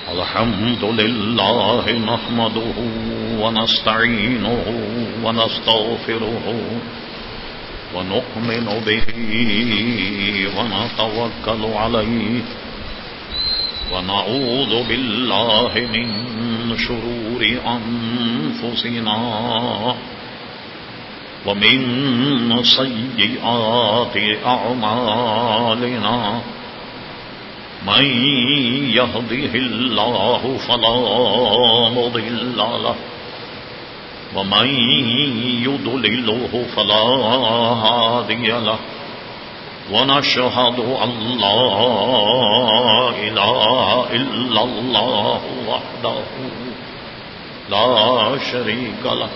الحمد لله نحمده ونستعينه ونستغفره ونؤمن به ونتوكل عليه ونعوذ بالله من شرور أنفسنا ومن سيئات أعمالنا من يهده الله فلا مضل له ومن يضلله فلا هادي له ونشهد أن لا إله إلا الله وحده لا شريك له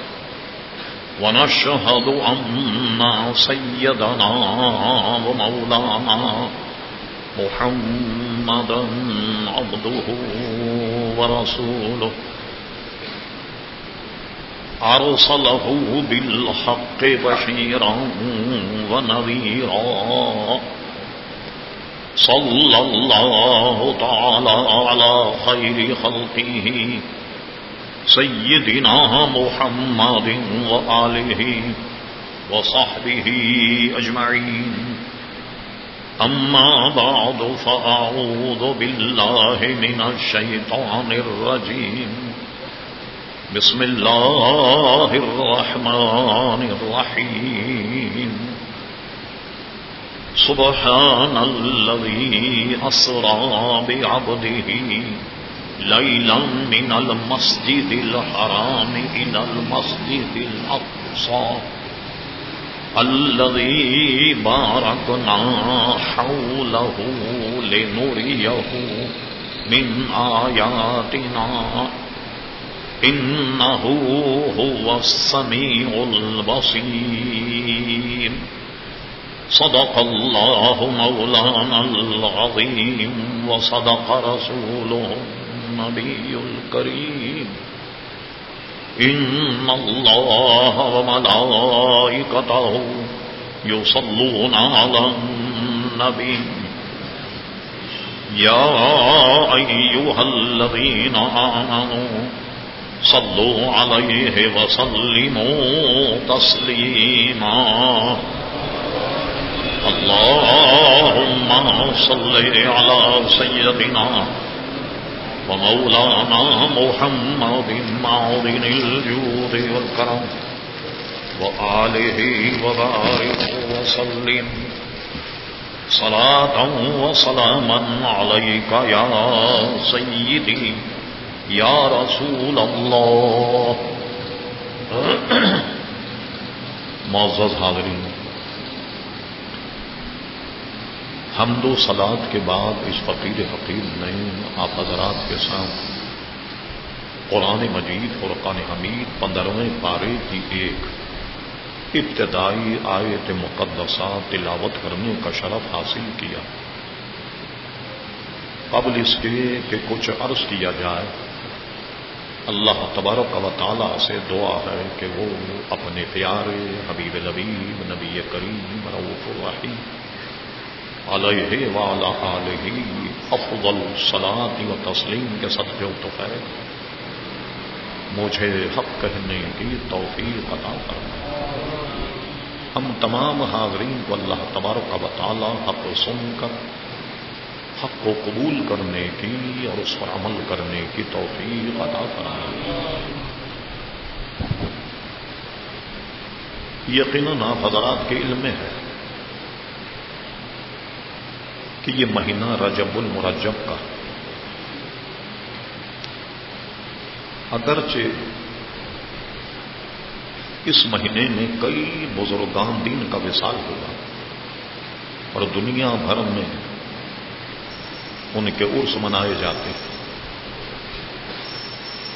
ونشهد أن سيدنا ومولانا محمدا عبده ورسوله أرسله بالحق بشيرا ونذيرا صلى الله تعالى على خير خلقه سيدنا محمد وآله وصحبه أجمعين أما بعد فأعوذ بالله من الشيطان الرجيم بسم الله الرحمن الرحيم سبحان الذي أسرى بعبده ليلا من المسجد الحرام إلى المسجد الأقصى الذي باركنا حوله لنريه من آياتنا إنه هو السميع البصير صدق الله مولانا العظيم وصدق رسوله النبي الكريم إن الله وملائكته يصلون على النبي يا أيها الذين آمنوا صلوا عليه وسلموا تسليما اللهم صل على سيدنا ومولانا محمد معدن الجود والكرم وآله وبارك وسلم صلاة وسلاما عليك يا سيدي یا رسول اللہ. معزز حاضرین، حمد و صلات کے بعد اس فقیر حقیر نے آپ حضرات کے ساتھ قرآن مجید فرقان حمید 15ویں پارے کی ایک ابتدائی آیت مقدسہ تلاوت کرنے کا شرف حاصل کیا. قبل اس کے کہ کچھ عرض کیا جائے، اللہ تبارک و تعالی سے دعا ہے کہ وہ اپنے پیارے حبیب لبیب نبی کریم رؤوف الرحیم علیہ وعلی آلہ افضل الصلاۃ و تسلیم کے صدقے و طفیل مجھے حق کہنے کی توفیق عطا فرمائے. ہم تمام حاضرین کو اللہ تبارک و تعالی حق سن کر حق کو قبول کرنے کی اور اس پر عمل کرنے کی توفیق عطا فرمائے. یقیناً آپ حضرات کے علم میں ہے کہ یہ مہینہ رجب المرجب کا اگرچہ اس مہینے میں کئی بزرگان دین کا وصال ہوا اور دنیا بھر میں ان کے عرس منائے جاتے،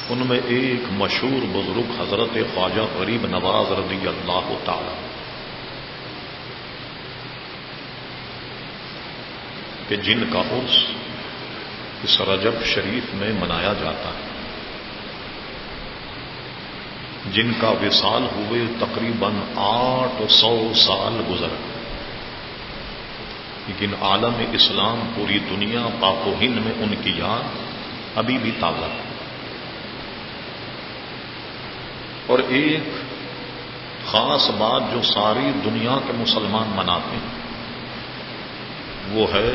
ان میں ایک مشہور بزرگ حضرت خواجہ غریب نواز رضی اللہ تعالی کہ جن کا عرس اس رجب شریف میں منایا جاتا ہے، جن کا وصال ہوئے تقریباً 800 سال گزر، لیکن عالم اسلام پوری دنیا پاک و ہند میں ان کی یاد ابھی بھی تازہ ہے. اور ایک خاص بات جو ساری دنیا کے مسلمان مناتے ہیں وہ ہے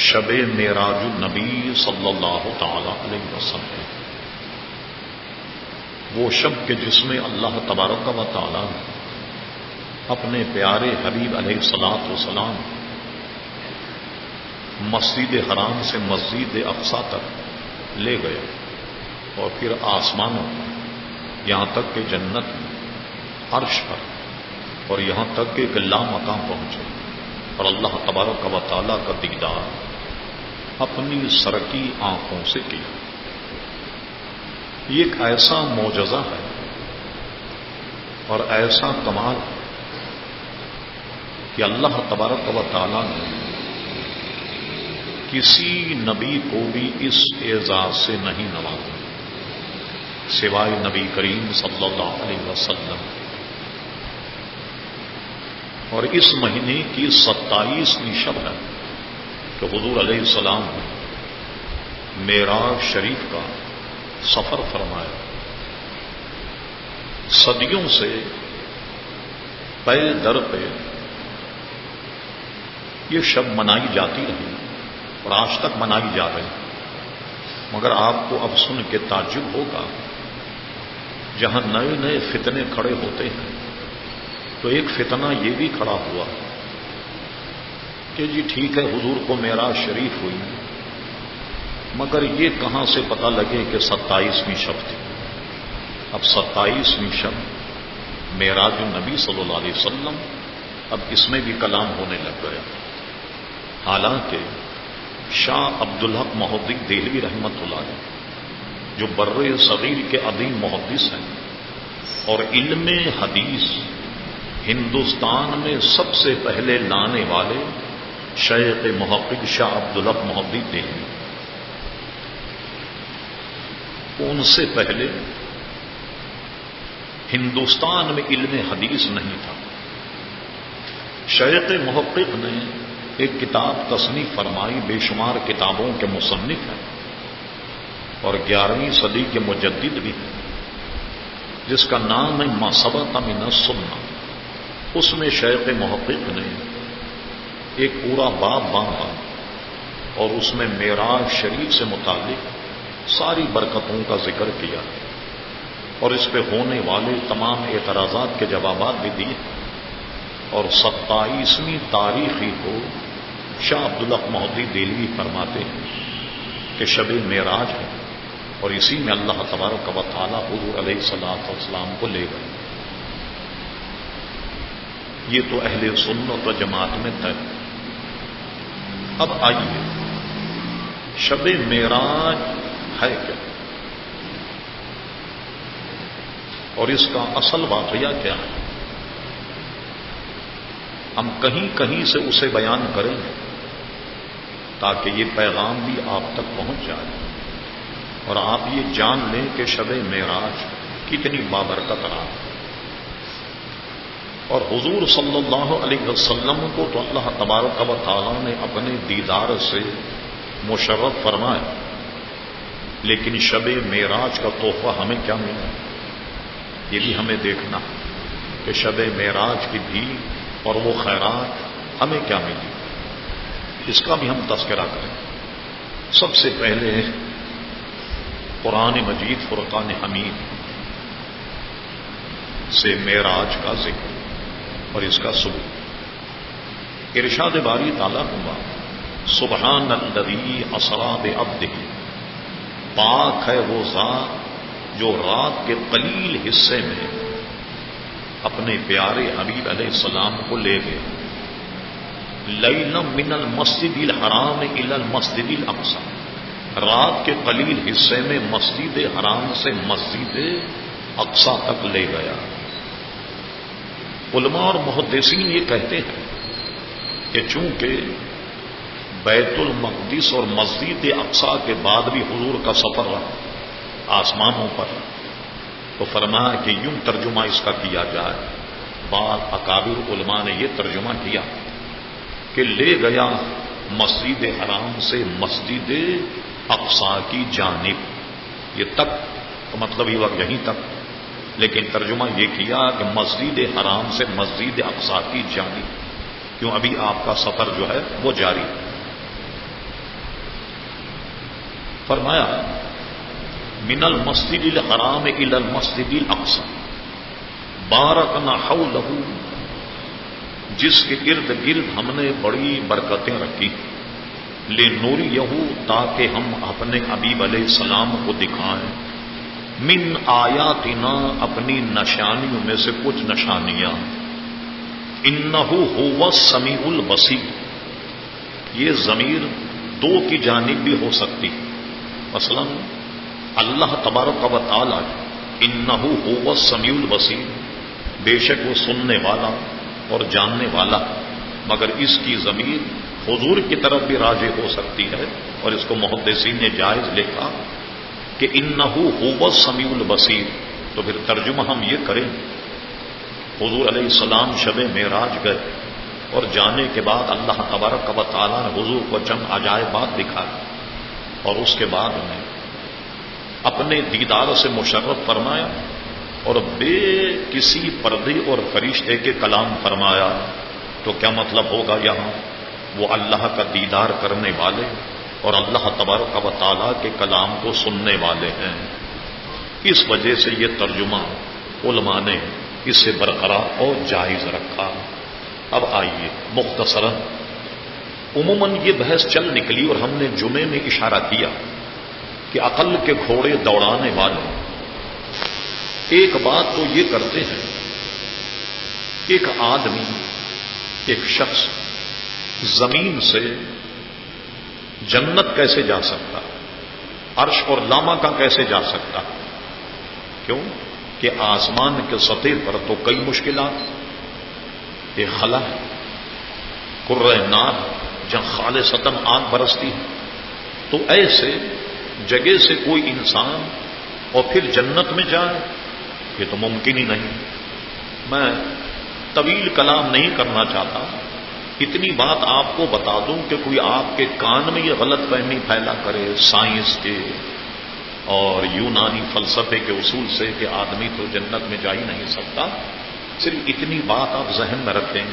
شب معراج النبی صلی اللہ تعالی علیہ وسلم. وہ شب کے جس میں اللہ تبارک و تعالی اپنے پیارے حبیب علیہ الصلوۃ والسلام مسجد حرام سے مسجد اقصی تک لے گئے اور پھر آسمانوں یہاں تک کہ جنت عرش پر اور یہاں تک کہ لا مقام پہنچے اور اللہ تبارک و تعالی کا دیدار اپنی سرکی آنکھوں سے کیا. یہ ایک ایسا معجزہ ہے اور ایسا کمال ہے کہ اللہ تبارک و تعالی نے کسی نبی کو بھی اس اعزاز سے نہیں نوازا سوائے نبی کریم صلی اللہ علیہ وسلم. اور اس مہینے کی 27ویں شب ہے کہ حضور علیہ السلام نے معراج شریف کا سفر فرمایا. صدیوں سے پے در پہ یہ شب منائی جاتی رہی اور آج تک منائی جا رہی. مگر آپ کو اب سن کے تعجب ہوگا جہاں نئے نئے فتنے کھڑے ہوتے ہیں تو ایک فتنہ یہ بھی کھڑا ہوا کہ جی ٹھیک ہے حضور کو معراج شریف ہوئی مگر یہ کہاں سے پتہ لگے کہ 27ویں شب تھی. اب 27ویں شب معراج النبی صلی اللہ علیہ وسلم اب اس میں بھی کلام ہونے لگ گیا. حالانکہ شاہ عبدالحق محدث دہلوی رحمۃ اللہ علیہ جو بر صغیر کے عظیم محدث ہیں اور علم حدیث ہندوستان میں سب سے پہلے لانے والے شیخ محقق شاہ عبدالحق محدث دہلوی، ان سے پہلے ہندوستان میں علم حدیث نہیں تھا. شیخ محقق نے ایک کتاب تصنیف فرمائی، بے شمار کتابوں کے مصنف ہیں اور 11ویں صدی کے مجدد بھی ہیں، جس کا نام ہے ما ثبت من السنہ. اس میں شیخ محقق نے ایک پورا باب باندھا اور اس میں معراج شریف سے متعلق ساری برکتوں کا ذکر کیا اور اس پہ ہونے والے تمام اعتراضات کے جوابات بھی دیے. اور 27ویں تاریخ ہی کو شاہ عبدالحق محدث دہلوی فرماتے ہیں کہ شب معراج ہے اور اسی میں اللہ تبارک و تعالی حضور علیہ الصلوۃ والسلام کو لے گئے. یہ تو اہل سنت و جماعت میں طے. اب آئیے شب معراج ہے کیا اور اس کا اصل واقعہ کیا ہے. ہم کہیں کہیں سے اسے بیان کریں تاکہ یہ پیغام بھی آپ تک پہنچ جائے اور آپ یہ جان لیں کہ شب معراج کتنی بابرکت رات ہے. اور حضور صلی اللہ علیہ وسلم کو تو اللہ تبارک و تعالیٰ نے اپنے دیدار سے مشرف فرمایا، لیکن شب معراج کا تحفہ ہمیں کیا ملا یہ بھی ہمیں دیکھنا کہ شب معراج کی بھی اور وہ خیرات ہمیں کیا ملی، اس کا بھی ہم تذکرہ کریں. سب سے پہلے قرآن مجید فرقان حمید سے معراج کا ذکر اور اس کا ثبوت. ارشاد باری تعالیٰ ہوا سبحان الذی اسری بعبدہ، پاک ہے وہ ذات جو رات کے قلیل حصے میں اپنے پیارے حبیب علیہ السلام کو لے گئے. لیلا من المسجد الحرام الی المسجد الاقصی، رات کے قلیل حصے میں مسجد حرام سے مسجد اقصی تک لے گیا. علماء اور محدثین یہ کہتے ہیں کہ چونکہ بیت المقدس اور مسجد اقصی کے بعد بھی حضور کا سفر رہا آسمانوں پر، تو فرمایا کہ یوں ترجمہ اس کا کیا جائے. بعض اکابر علماء نے یہ ترجمہ کیا کہ لے گیا مسجد حرام سے مسجد اقصی کی جانب. یہ تک مطلب یہ وقت یہیں تک، لیکن ترجمہ یہ کیا کہ مسجد حرام سے مسجد اقصی کی جانب، کیوں ابھی آپ کا سفر جو ہے وہ جاری. فرمایا من المسجد الحرام الى المسجد الاقصی بارکنا حولہ، جس کے ارد گرد ہم نے بڑی برکتیں رکھی، لنوریہ، تاکہ ہم اپنے حبیب علیہ السلام کو دکھائیں، من آیاتنا، اپنی نشانیوں میں سے کچھ نشانیاں، انہ هو السمیع البصیر. یہ ضمیر دو کی جانب بھی ہو سکتی، مثلا اللہ تبارک و تعالی انہ هو السمیع البصیر، بے شک وہ سننے والا اور جاننے والا، مگر اس کی ضمیر حضور کی طرف بھی راجع ہو سکتی ہے، اور اس کو محدثین نے جائز لکھا کہ انہ هو السمیع البصیر. تو پھر ترجمہ ہم یہ کریں، حضور علیہ السلام شب معراج گئے اور جانے کے بعد اللہ تبارک و تعالیٰ نے حضور کو چند عجائبات دکھائے، اور اس کے بعد انہیں اپنے دیدار سے مشرف فرمایا اور بے کسی پردے اور فرشتے کے کلام فرمایا. تو کیا مطلب ہوگا یہاں؟ وہ اللہ کا دیدار کرنے والے اور اللہ تبارک و تعالیٰ کے کلام کو سننے والے ہیں. اس وجہ سے یہ ترجمہ علماء نے اس سے برقرار اور جائز رکھا. اب آئیے مختصراً، عموماً یہ بحث چل نکلی اور ہم نے جمعے میں اشارہ کیا کہ عقل کے گھوڑے دوڑانے والے ایک بات تو یہ کرتے ہیں، ایک آدمی، ایک شخص زمین سے جنت کیسے جا سکتا، عرش اور لاما کا کیسے جا سکتا؟ کیوں کہ آسمان کے سطح پر تو کئی مشکلات، ایک خلا ہے، کرۂ نار جہاں خالصتاً آگ برستی ہے. تو ایسے جگہ سے کوئی انسان اور پھر جنت میں جائے، یہ تو ممکن ہی نہیں. میں طویل کلام نہیں کرنا چاہتا، اتنی بات آپ کو بتا دوں کہ کوئی آپ کے کان میں یہ غلط فہمی پھیلا کرے سائنس کے اور یونانی فلسفے کے اصول سے کہ آدمی تو جنت میں جا ہی نہیں سکتا. صرف اتنی بات آپ ذہن میں رکھیں.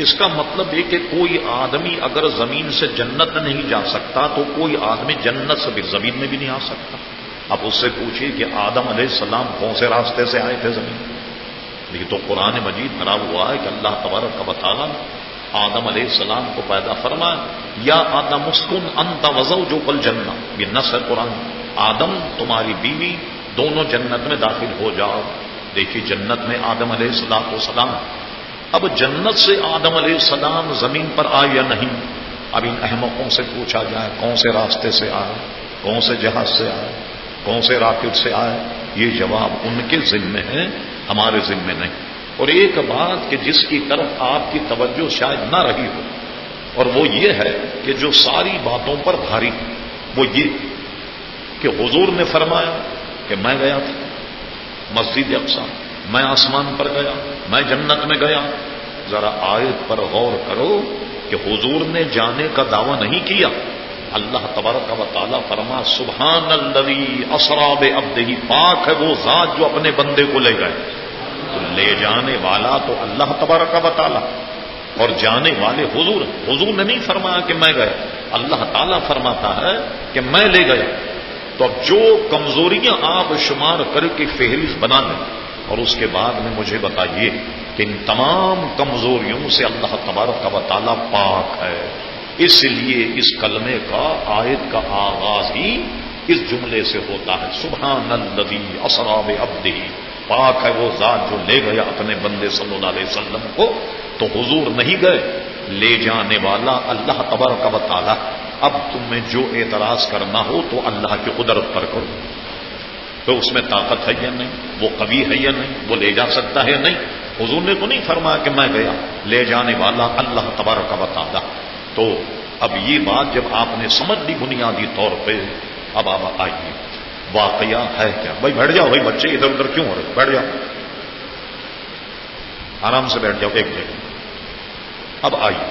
اس کا مطلب یہ کہ کوئی آدمی اگر زمین سے جنت نہیں جا سکتا تو کوئی آدمی جنت سے بھی زمین میں بھی نہیں آ سکتا. آپ اس سے پوچھیے کہ آدم علیہ السلام کون سے راستے سے آئے تھے زمین؟ یہ تو قرآن مجید بھرا ہوا ہے کہ اللہ تبارک و تعالیٰ آدم علیہ السلام کو پیدا فرمایا، یا آدم اسکن انت وزوجک الجنہ، یہ نص ہے قرآن. آدم تمہاری بیوی دونوں جنت میں داخل ہو جاؤ. دیکھیے جنت میں آدم علیہ السلام. اب جنت سے آدم علیہ السلام زمین پر آئے یا نہیں؟ اب ان احمقوں سے پوچھا جائے کون سے راستے سے آئے، کون سے جہاز سے آئے، کون سے راکٹ سے آئے، یہ جواب ان کے ذمے ہے، ہمارے ذمے نہیں. اور ایک بات کہ جس کی طرف آپ کی توجہ شاید نہ رہی ہو، اور وہ یہ ہے کہ جو ساری باتوں پر بھاری، وہ یہ کہ حضور نے فرمایا کہ میں گیا تھا مسجد اقصی، میں آسمان پر گیا، میں جنت میں گیا. ذرا آیت پر غور کرو کہ حضور نے جانے کا دعویٰ نہیں کیا. اللہ تبارک و تعالیٰ فرما سبحان الذی اسری بعبدہ، پاک ہے وہ ذات جو اپنے بندے کو لے گئے. تو لے جانے والا تو اللہ تبارک و تعالیٰ اور جانے والے حضور. حضور نے نہیں فرمایا کہ میں گیا، اللہ تعالیٰ فرماتا ہے کہ میں لے گیا. تو اب جو کمزوریاں آپ شمار کر کے فہرست بنا لیں اور اس کے بعد میں مجھے بتائیے کہ ان تمام کمزوریوں سے اللہ تبارک و تعالیٰ پاک ہے. اس لیے اس کلمے کا آیت کا آغاز ہی اس جملے سے ہوتا ہے سبحان الذی اسری بعبدہ، پاک ہے وہ ذات جو لے گیا اپنے بندے صلی اللہ علیہ وسلم کو. تو حضور نہیں گئے، لے جانے والا اللہ تبارک و تعالیٰ. اب تمہیں جو اعتراض کرنا ہو تو اللہ کی قدرت پر کرو، تو اس میں طاقت ہے یا نہیں، وہ قوی ہے یا نہیں، وہ لے جا سکتا ہے یا نہیں. حضور نے تو نہیں فرمایا کہ میں گیا، لے جانے والا اللہ تبارک و تعالیٰ. تو اب یہ بات جب آپ نے سمجھ لی بنیادی طور پہ، اب آپ آئیے واقعہ ہے کیا. بھائی بیٹھ جاؤ، بھائی بچے ادھر ادھر کیوں ہو رہے، بیٹھ جاؤ، آرام سے بیٹھ جاؤ ایک جگہ. اب آئیے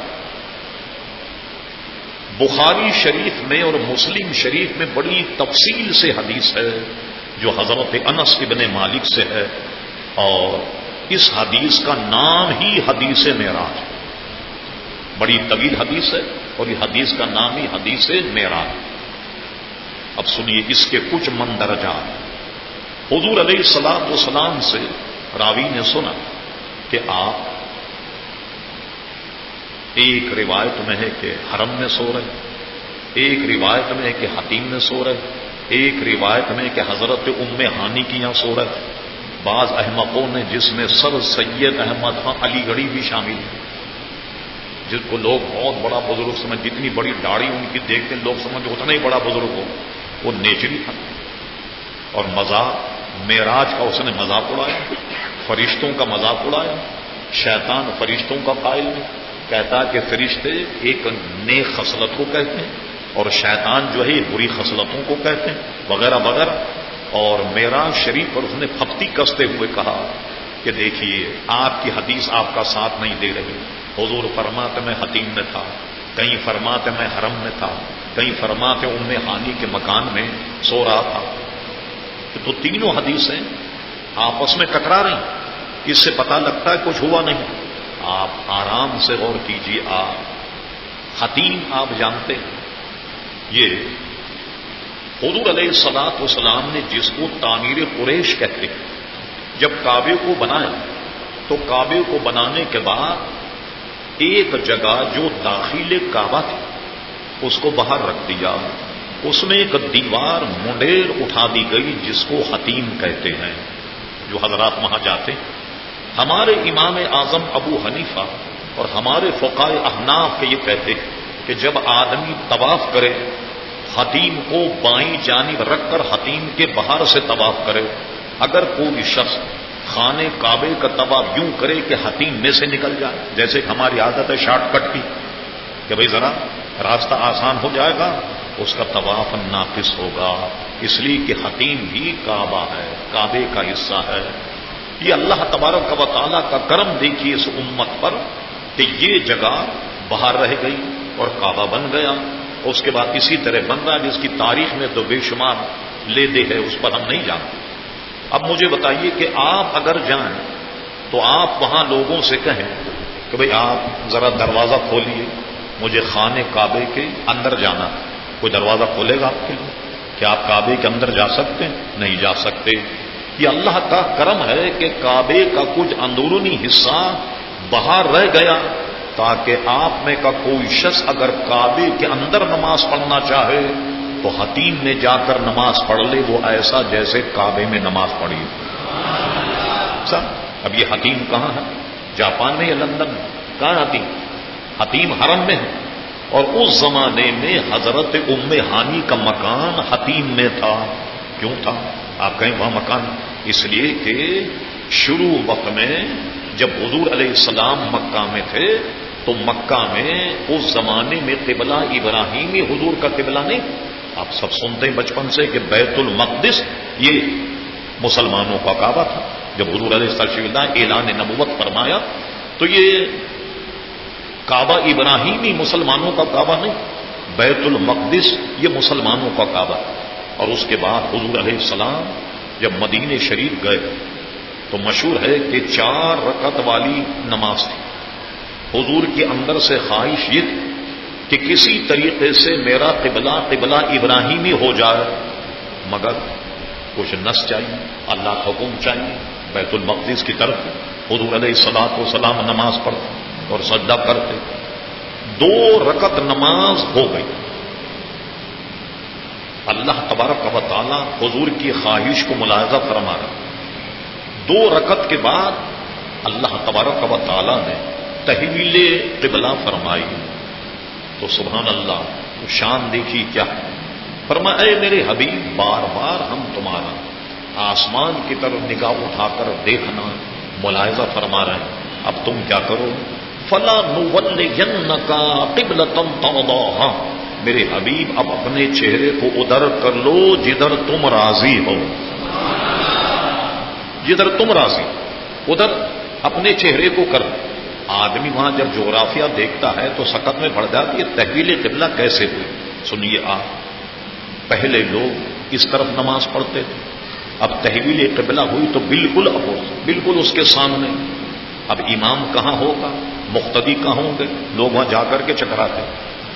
بخاری شریف میں اور مسلم شریف میں بڑی تفصیل سے حدیث ہے جو حضرت انس ابن مالک سے ہے، اور اس حدیث کا نام ہی حدیث معراج، بڑی طویل حدیث ہے اور یہ حدیث کا نام ہی حدیث معراج۔ اب سنیے اس کے کچھ مندرجات۔ حضور علیہ الصلوۃ والسلام سے راوی نے سنا کہ آپ، ایک روایت میں ہے کہ حرم میں سو رہے، ایک روایت میں ہے کہ حتیم میں سو رہے، ایک روایت میں کہ حضرت ام ہانی کی یہاں سو رہے۔ بعض احمقوں نے، جس میں سر سید احمد خان علی گڑھی بھی شامل ہے، جس کو لوگ بہت بڑا بزرگ سمجھ، جتنی بڑی داڑھی ان کی دیکھتے لوگ سمجھ اتنا ہی بڑا بزرگ ہو، وہ نیچری تھا اور مذاق معراج کا اس نے مذاق اڑایا، فرشتوں کا مذاق اڑایا۔ شیطان فرشتوں کا قائل نہیں، کہتا کہ فرشتے ایک نیک خصلت کو کہتے ہیں اور شیطان جو ہے بری خصلتوں کو کہتے ہیں، وغیرہ وغیرہ۔ اور معراج شریف پر اس نے پھپتی کستے ہوئے کہا کہ دیکھیے آپ کی حدیث آپ کا ساتھ نہیں دے رہی۔ حضور فرماتے میں حتیم میں تھا، کہیں فرماتے میں حرم میں تھا، کہیں فرماتے ام ہانی کے مکان میں سو رہا تھا۔ تو تینوں حدیثیں آپس میں ٹکرا رہی، اس سے پتہ لگتا ہے کچھ ہوا نہیں۔ آپ آرام سے غور کیجیے۔ آپ حتیم آپ جانتے ہیں، یہ حضور علیہ الصلوۃ والسلام نے جس کو تعمیر قریش کہتے ہیں، جب کعبے کو بنایا تو کعبے کو بنانے کے بعد ایک جگہ جو داخل کعبہ تھی اس کو باہر رکھ دیا، اس میں ایک دیوار منڈیر اٹھا دی گئی جس کو حتیم کہتے ہیں۔ جو حضرات وہاں جاتے ہیں، ہمارے امام اعظم ابو حنیفہ اور ہمارے فقہائے احناف کے یہ کہتے ہیں کہ جب آدمی طواف کرے، حتیم کو بائیں جانب رکھ کر حتیم کے باہر سے طواف کرے، اگر کوئی شخص خانے کعبے کا طواف یوں کرے کہ حتیم میں سے نکل جائے، جیسے کہ ہماری عادت ہے شارٹ کٹ کی کہ بھئی ذرا راستہ آسان ہو جائے گا، اس کا طواف ناقص ہوگا، اس لیے کہ حتیم بھی کعبہ ہے، کعبے کا حصہ ہے۔ یہ اللہ تبارک و تعالیٰ کا کرم دیکھیے اس امت پر کہ یہ جگہ باہر رہ گئی اور کعبہ بن گیا، اس کے بعد اسی طرح بن رہا جس کی تاریخ میں تو بے شمار لے دے ہے، اس پر ہم نہیں جانتے۔ اب مجھے بتائیے کہ آپ اگر جائیں تو آپ وہاں لوگوں سے کہیں کہ بھئی آپ ذرا دروازہ کھولیے، مجھے خانے کعبے کے اندر جانا، کوئی دروازہ کھولے گا آپ کے لیے؟ کیا آپ کعبے کے اندر جا سکتے ہیں؟ نہیں جا سکتے۔ یہ اللہ کا کرم ہے کہ کعبے کا کچھ اندرونی حصہ باہر رہ گیا تاکہ آپ میں کا کوئی شخص اگر کعبے کے اندر نماز پڑھنا چاہے تو حتیم میں جا کر نماز پڑھ لے، وہ ایسا جیسے کعبے میں نماز پڑھی۔ اب یہ حتیم کہاں ہے؟ جاپان میں یا لندن میں؟ کہاں حتیم؟ حتیم حرم میں ہے، اور اس زمانے میں حضرت ام ہانی کا مکان حتیم میں تھا۔ کیوں تھا؟ آپ کہیں وہاں مکان اس لیے کہ شروع وقت میں جب حضور علیہ السلام مکہ میں تھے تو مکہ میں اس زمانے میں قبلہ ابراہیمی حضور کا قبلہ نہیں۔ آپ سب سنتے ہیں بچپن سے کہ بیت المقدس یہ مسلمانوں کا کعبہ تھا۔ جب حضور علیہ السلام اعلان نبوت فرمایا تو یہ کعبہ ابراہیمی مسلمانوں کا کعبہ نہیں، بیت المقدس یہ مسلمانوں کا کعبہ۔ اور اس کے بعد حضور علیہ السلام جب مدینہ شریف گئے تو مشہور ہے کہ 4 رکعت والی نماز تھی۔ حضور کے اندر سے خواہش یہ تھی کہ کسی طریقے سے میرا قبلہ ابراہیمی ہو جائے، مگر کچھ نس چاہیے، اللہ کا حکم چاہیے۔ بیت المقدس کی طرف حضور علیہ الصلوۃ والسلام نماز پڑھتے اور سجدہ کرتے۔ 2 رکعت نماز ہو گئی، اللہ تبارک و تعالی حضور کی خواہش کو ملاحظہ فرما رہا۔ 2 رکعت کے بعد اللہ تبارک و تعالی نے تحویل قبلہ فرمائی تو سبحان اللہ، شان دیکھی کیا فرمایا، اے میرے حبیب بار بار ہم تمہارا آسمان کی طرف نگاہ اٹھا کر دیکھنا ملاحظہ فرما رہے ہیں، اب تم کیا کرو، فلا نولینک قبلۃ ترضاھا، میرے حبیب اب اپنے چہرے کو ادھر کر لو جدھر تم راضی ہو، جدھر تم راضی ادھر اپنے چہرے کو کر۔ آدمی وہاں جب جغرافیہ دیکھتا ہے تو سکت میں پڑ جاتی ہے تحویل قبلہ کیسے ہوئی. سنیے آپ، پہلے لوگ اس طرف نماز پڑھتے تھے، اب تحویل قبلہ ہوئی تو بالکل اپوزٹ، بالکل اس کے سامنے. اب امام کہاں ہوگا، مقتدی کہاں ہوں گے، لوگ وہاں جا کر کے چکراتے،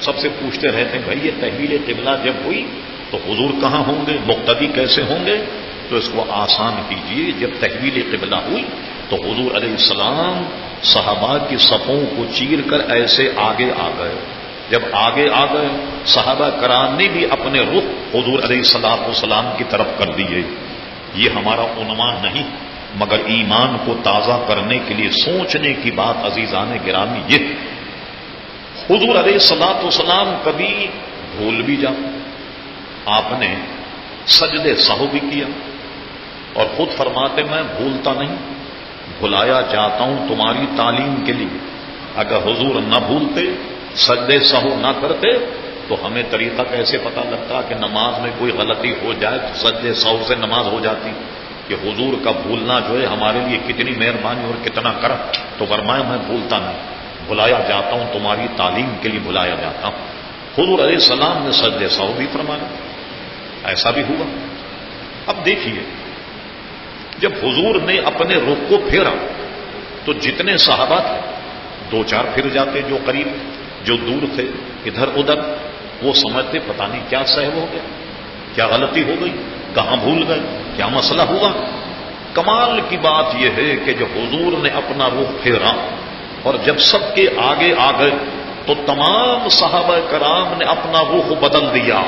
سب سے پوچھتے رہتے ہیں بھائی یہ تحویل قبلہ جب ہوئی تو حضور کہاں ہوں گے، مقتدی کیسے ہوں گے؟ تو اس کو آسان کیجیے، جب تحویل قبلہ ہوئی تو حضور علیہ السلام صحابہ کی صفوں کو چیر کر ایسے آگے آ گئے. جب آگے آ گئے صحابہ کرام نے بھی اپنے رخ حضور علیہ السلام کی طرف کر دیے. یہ ہمارا عنوان نہیں، مگر ایمان کو تازہ کرنے کے لیے سوچنے کی بات عزیزان گرامی یہ. حضور علیہ السلام کبھی بھول بھی جا، آپ نے سجدے سہو بھی کیا اور خود فرماتے میں بھولتا نہیں، بھلایا جاتا ہوں تمہاری تعلیم کے لیے. اگر حضور نہ بھولتے، سجدے سہو نہ کرتے تو ہمیں طریقہ کیسے پتہ لگتا کہ نماز میں کوئی غلطی ہو جائے تو سجدے سہو سے نماز ہو جاتی. کہ حضور کا بھولنا جو ہے ہمارے لیے کتنی مہربانی اور کتنا کرم. تو فرمایا میں بھولتا نہیں، بھلایا جاتا ہوں تمہاری تعلیم کے لیے بھلایا جاتا ہوں. حضور علیہ السلام نے سجدے سہو بھی فرمایا، ایسا بھی ہوا. اب دیکھیے جب حضور نے اپنے رخ کو پھیرا تو جتنے صحابہ تھے دو چار پھر جاتے، جو قریب جو دور تھے ادھر ادھر، وہ سمجھتے پتہ نہیں کیا سہو ہو گیا، کیا غلطی ہو گئی، کہاں بھول گئے، کیا مسئلہ ہوا. کمال کی بات یہ ہے کہ جب حضور نے اپنا رخ پھیرا اور جب سب کے آگے آ گئے تو تمام صحابہ کرام نے اپنا رخ بدل دیا،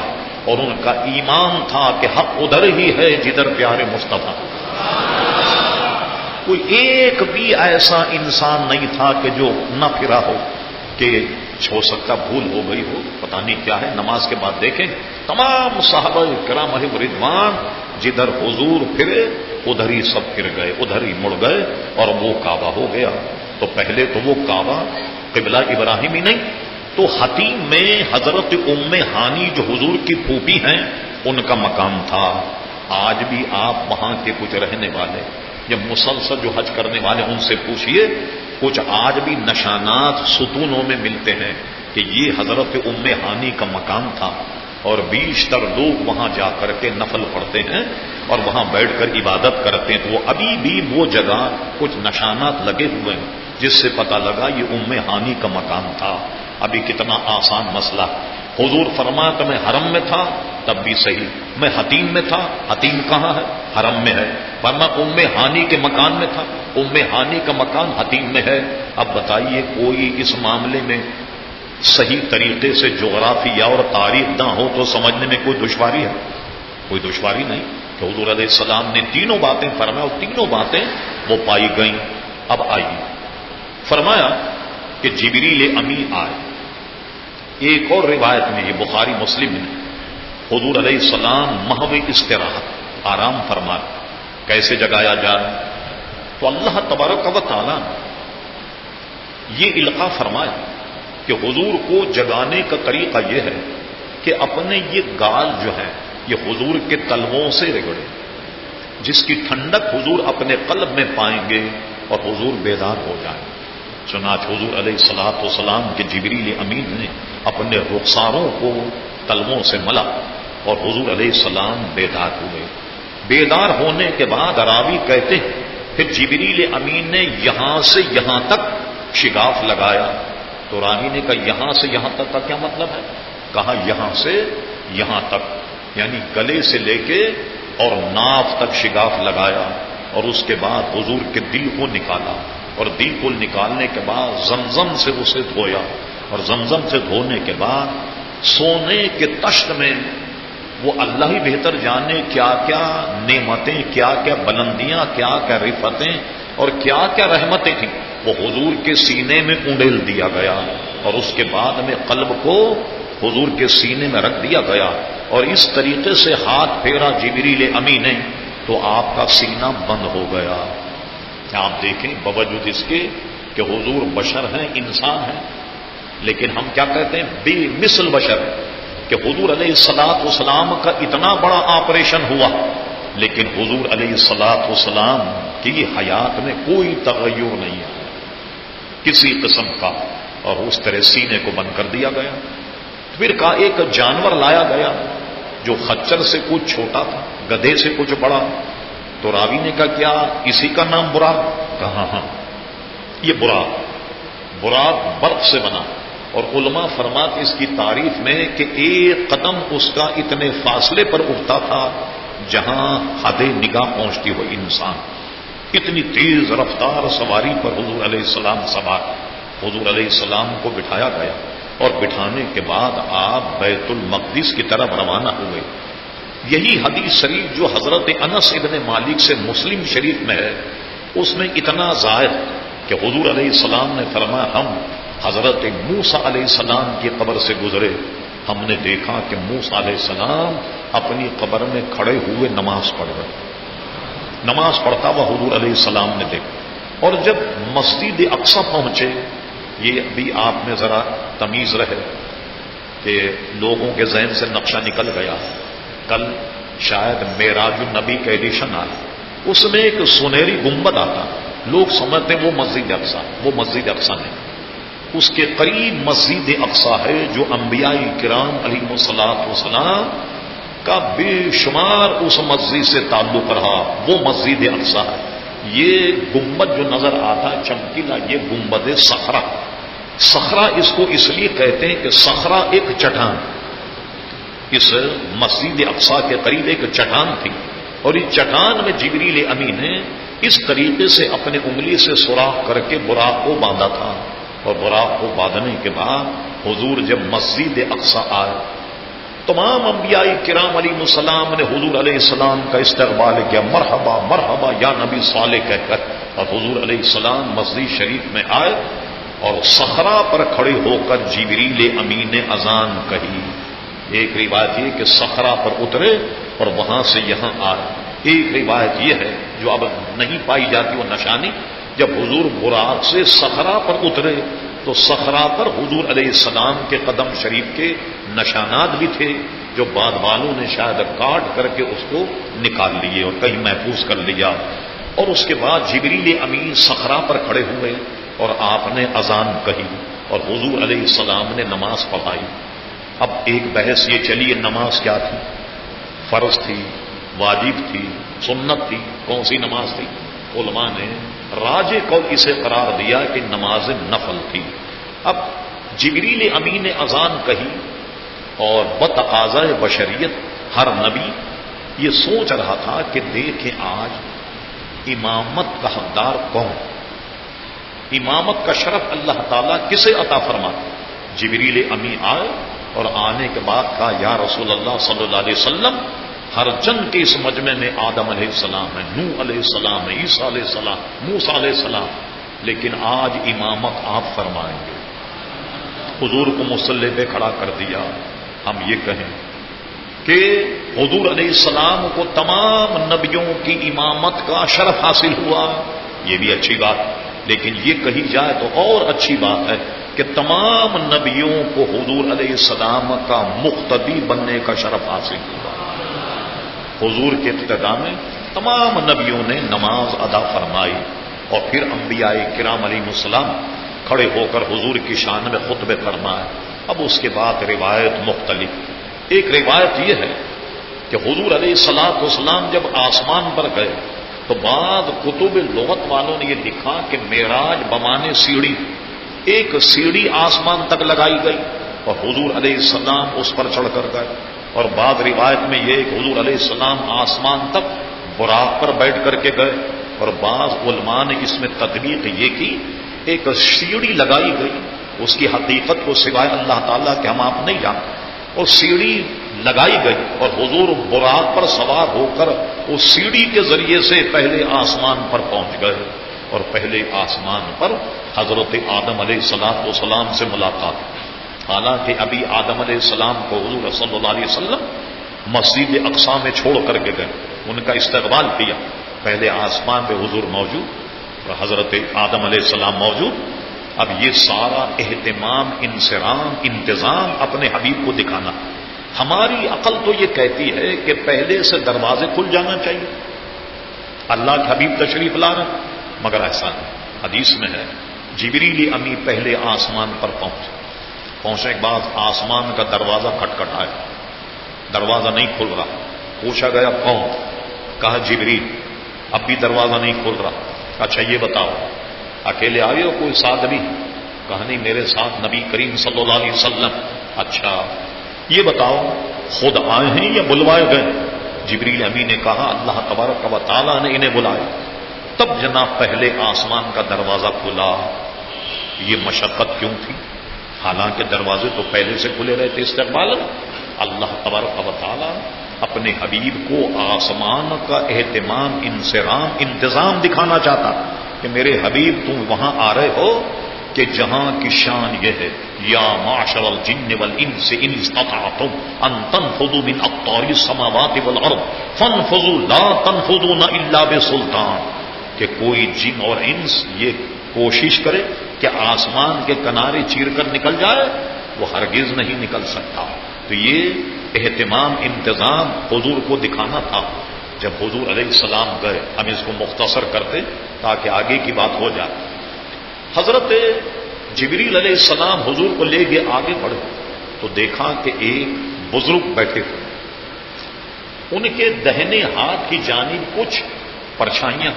اور ان کا ایمان تھا کہ حق ادھر ہی ہے جدھر پیارے مصطفیٰ. کوئی ایک بھی ایسا انسان نہیں تھا کہ جو نہ پھرا ہو، کہ ہو سکتا بھول ہو گئی ہو، پتہ نہیں کیا ہے. نماز کے بعد دیکھیں تمام صحابہ کرام علیہم رضوان جدھر حضور پھرے ادھر ہی سب پھر گئے، ادھر ہی مڑ گئے اور وہ کعبہ ہو گیا. تو پہلے تو وہ کعبہ قبلہ ابراہیمی نہیں، تو حتیم میں حضرت ام ہانی جو حضور کی پھوپھی ہیں ان کا مقام تھا. آج بھی آپ وہاں کے کچھ رہنے والے یا مسلسل جو حج کرنے والے ان سے پوچھئے، کچھ آج بھی نشانات ستونوں میں ملتے ہیں کہ یہ حضرت ام ہانی کا مقام تھا، اور بیشتر لوگ وہاں جا کر کے نفل پڑھتے ہیں اور وہاں بیٹھ کر عبادت کرتے ہیں. تو وہ ابھی بھی وہ جگہ کچھ نشانات لگے ہوئے ہیں جس سے پتہ لگا یہ ام ہانی کا مقام تھا. ابھی کتنا آسان مسئلہ. حضور فرمایا کہ میں حرم میں تھا تب بھی صحیح، میں حتیم میں تھا، حتیم کہاں ہے، حرم میں ہے. فرمایا ام ہانی کے مکان میں تھا، ام ہانی کا مکان حتیم میں ہے. اب بتائیے کوئی اس معاملے میں صحیح طریقے سے جغرافیہ اور تاریخ نہ ہو تو سمجھنے میں کوئی دشواری ہے؟ کوئی دشواری نہیں کہ حضور علیہ السلام نے تینوں باتیں فرمایا اور تینوں باتیں وہ پائی گئیں. اب آئیے فرمایا کہ جبریل امین آئے. ایک اور روایت میں یہ بخاری مسلم میں حضور علیہ السلام محو استراحت آرام فرما کیسے جگایا جائے تو اللہ تبارک و تعالی یہ القاء فرمایا کہ حضور کو جگانے کا طریقہ یہ ہے کہ اپنے یہ گال جو ہے یہ حضور کے تلووں سے رگڑے، جس کی ٹھنڈک حضور اپنے قلب میں پائیں گے اور حضور بیدار ہو جائیں. چنانچہ حضور علیہ السلام کے جبریل امین نے اپنے رخساروں کو تلووں سے ملا اور حضور علیہ السلام بیدار ہوئے. بیدار ہونے کے بعد راوی کہتے ہیں پھر جبریل امین نے یہاں سے یہاں تک شگاف لگایا. تو راوی نے کہا یہاں سے یہاں تک کا کیا مطلب ہے؟ کہا یہاں سے یہاں تک یعنی گلے سے لے کے اور ناف تک شگاف لگایا، اور اس کے بعد حضور کے دل کو نکالا، اور دل کو نکالنے کے بعد زمزم سے اسے دھویا، اور زمزم سے دھونے کے بعد سونے کے تشت میں وہ اللہ ہی بہتر جانے کیا کیا نعمتیں، کیا کیا بلندیاں، کیا کیا رفتیں اور کیا کیا رحمتیں تھیں وہ حضور کے سینے میں اونڈیل دیا گیا، اور اس کے بعد میں قلب کو حضور کے سینے میں رکھ دیا گیا، اور اس طریقے سے ہاتھ پھیرا جبریل امین نے تو آپ کا سینہ بند ہو گیا. آپ دیکھیں باوجود اس کے کہ حضور بشر ہیں، انسان ہیں، لیکن ہم کیا کہتے ہیں بے مثل بشر، کہ حضور علیہ السلام کا اتنا بڑا آپریشن ہوا لیکن حضور علیہ السلام کی حیات میں کوئی تغیر نہیں آیا. کسی قسم کا، اور اس طرح سینے کو بند کر دیا گیا۔ پھر کہا ایک جانور لایا گیا جو خچر سے کچھ چھوٹا تھا، گدھے سے کچھ بڑا۔ تو راوی نے کہا کیا اسی کا نام براق؟ کہا ہاں، یہ براق برق سے بنا، اور علماء فرماتے اس کی تعریف میں کہ ایک قدم اس کا اتنے فاصلے پر اٹھتا تھا جہاں حد نگاہ پہنچتی ہو انسان، اتنی تیز رفتار سواری پر حضور علیہ السلام سوار۔ حضور علیہ السلام کو بٹھایا گیا، اور بٹھانے کے بعد آپ بیت المقدس کی طرف روانہ ہوئے۔ یہی حدیث شریف جو حضرت انس ابن مالک سے مسلم شریف میں ہے، اس میں اتنا زائد کہ حضور علیہ السلام نے فرمایا ہم حضرت موسیٰ علیہ السلام کی قبر سے گزرے، ہم نے دیکھا کہ موسیٰ علیہ السلام اپنی قبر میں کھڑے ہوئے نماز پڑھ رہے، نماز پڑھتا ہوا حضور علیہ السلام نے دیکھا۔ اور جب مسجد اقصی پہنچے، یہ بھی آپ میں ذرا تمیز رہے کہ لوگوں کے ذہن سے نقشہ نکل گیا، کل شاید معراج النبی کا ایڈیشن آئے، اس میں ایک سنہری گنبد آتا، لوگ سمجھتے ہیں وہ مسجد اقصی، وہ مسجد اقصی نہیں، اس کے قریب مسجد اقصی ہے جو انبیاء کرام علیہ الصلوۃ والسلام کا بے شمار اس مسجد سے تعلق رہا، وہ مسجد اقصی ہے۔ یہ گنبد جو نظر آتا ہے چمکیلا، یہ گنبد صخرہ۔ صخرہ اس کو اس لیے کہتے ہیں کہ صخرہ ایک چٹان، اس مسجد اقصی کے قریب ایک چٹان تھی، اور اس چٹان میں جبریل امین نے اس طریقے سے اپنے انگلی سے سوراخ کر کے براق کو باندھا تھا، اور براق کو باندھنے کے بعد حضور جب مسجد اقصی آئے، تمام انبیاء کرام علیہ السلام نے حضور علیہ السلام کا استقبال کیا، مرحبا مرحبا یا نبی صالح کہہ کر، اور حضور علیہ السلام مسجد شریف میں آئے اور صخرہ پر کھڑے ہو کر جبریل امین نے اذان کہی۔ ایک روایت یہ کہ صخرہ پر اترے اور وہاں سے یہاں آئے، ایک روایت یہ ہے جو اب نہیں پائی جاتی وہ نشانی، جب حضور براق سے صخرہ پر اترے تو صخرہ پر حضور علیہ السلام کے قدم شریف کے نشانات بھی تھے، جو بعد والوں نے شاید کاٹ کر کے اس کو نکال لیے اور کہیں محفوظ کر لیا۔ اور اس کے بعد جبریل امین صخرہ پر کھڑے ہوئے اور آپ نے اذان کہی اور حضور علیہ السلام نے نماز پڑھائی۔ اب ایک بحث یہ چلی ہے نماز کیا تھی، فرض تھی، واجب تھی، سنت تھی، کون سی نماز تھی؟ علماء نے راجح قول اسے قرار دیا کہ نماز نفل تھی۔ اب جبریل امین نے اذان کہی اور بتقاضۂ بشریت ہر نبی یہ سوچ رہا تھا کہ دیکھیں آج امامت کا حقدار کون، امامت کا شرف اللہ تعالیٰ کسے عطا فرماتا۔ جبریل امین آئے اور آنے کے بعد کہا یا رسول اللہ صلی اللہ علیہ وسلم، ہر جن کے اس مجمع میں آدم علیہ السلام ہے، نوح علیہ السلام ہے، عیسیٰ علیہ السلام، موسیٰ علیہ السلام، لیکن آج امامت آپ فرمائیں گے۔ حضور کو مصلی پہ کھڑا کر دیا۔ ہم یہ کہیں کہ حضور علیہ السلام کو تمام نبیوں کی امامت کا شرف حاصل ہوا، یہ بھی اچھی بات، لیکن یہ کہی جائے تو اور اچھی بات ہے کہ تمام نبیوں کو حضور علیہ السلام کا مقتدی بننے کا شرف حاصل ہوا۔ حضور کے اقتداء میں تمام نبیوں نے نماز ادا فرمائی، اور پھر انبیاء کرام علیہ السلام کھڑے ہو کر حضور کی شان میں خطبے فرمائے۔ اب اس کے بعد روایت مختلف، ایک روایت یہ ہے کہ حضور علیہ السلام جب آسمان پر گئے تو بعض کتب لغت والوں نے یہ لکھا کہ معراج بمانے سیڑھی، ایک سیڑھی آسمان تک لگائی گئی اور حضور علیہ السلام اس پر چڑھ کر گئے، اور بعض روایت میں یہ کہ حضور علیہ السلام آسمان تک براق پر بیٹھ کر کے گئے، اور بعض علماء نے اس میں تطبیق یہ کی ایک سیڑھی لگائی گئی، اس کی حقیقت کو سوائے اللہ تعالیٰ کے ہم آپ نہیں جانتے، اور سیڑھی لگائی گئی اور حضور براق پر سوار ہو کر اس سیڑھی کے ذریعے سے پہلے آسمان پر پہنچ گئے، اور پہلے آسمان پر حضرت آدم علیہ السلام سے ملاقات۔ حالانکہ ابھی آدم علیہ السلام کو حضور صلی اللہ علیہ وسلم مسجد اقصی میں چھوڑ کر کے گئے، ان کا استقبال کیا، پہلے آسمان پہ حضور موجود اور حضرت آدم علیہ السلام موجود۔ اب یہ سارا اہتمام، انتظام اپنے حبیب کو دکھانا، ہماری عقل تو یہ کہتی ہے کہ پہلے سے دروازے کھل جانا چاہیے، اللہ کے حبیب تشریف لا رہے، مگر ایسا نہیں۔ حدیث میں ہے جبریل امی پہلے آسمان پر پہنچنے کے بعد آسمان کا دروازہ کھٹکھٹایا، دروازہ نہیں کھل رہا، پوچھا گیا کون؟ کہا جبریل، اب بھی دروازہ نہیں کھل رہا۔ اچھا یہ بتاؤ اکیلے آئے ہو کوئی ساتھ بھی؟ کہا نہیں میرے ساتھ نبی کریم صلی اللہ علیہ وسلم۔ اچھا یہ بتاؤ خود آئے ہیں یا بلوائے گئے؟ جبریل امی نے کہا اللہ تبارک و تعالیٰ نے انہیں بلایا۔ تب جناب پہلے آسمان کا دروازہ کھلا۔ یہ مشقت کیوں تھی؟ حالانکہ دروازے تو پہلے سے کھلے رہتے استقبال۔ اللہ تبارک و تعالیٰ اپنے حبیب کو آسمان کا اہتمام، انتظام دکھانا چاہتا کہ میرے حبیب تم وہاں آ رہے ہو کہ جہاں کی شان یہ ہے، یا معشر الجن والانس ان استطعتم ان تنفذوا من اقطار السماوات والارض فانفذوا لا تنفذون الا بسلطان، کہ کوئی جن اور انس یہ کوشش کرے کہ آسمان کے کنارے چیر کر نکل جائے، وہ ہرگز نہیں نکل سکتا۔ تو یہ اہتمام، انتظام حضور کو دکھانا تھا۔ جب حضور علیہ السلام گئے، ہم اس کو مختصر کرتے تاکہ آگے کی بات ہو جائے۔ حضرت جبریل علیہ السلام حضور کو لے کے آگے بڑھے تو دیکھا کہ ایک بزرگ بیٹھے ہوئے، ان کے دہنے ہاتھ کی جانب کچھ پرچھائیاں،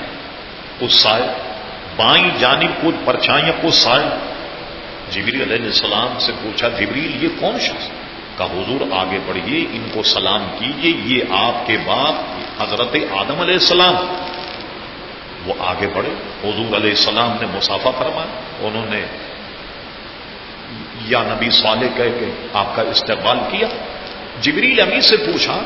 کچھ سائے، بائیں جانب کچھ پرچھائیاں، کچھ سائے۔ جبریل علیہ السلام سے پوچھا جبریل یہ کون شخص؟ کہا حضور آگے بڑھیے، ان کو سلام کیجیے، یہ آپ کے باپ حضرت آدم علیہ السلام۔ وہ آگے بڑھے، حضور علیہ السلام نے مصافحہ فرمایا، انہوں نے یا نبی صالح کہہ کے آپ کا استقبال کیا۔ جبریل امی سے پوچھا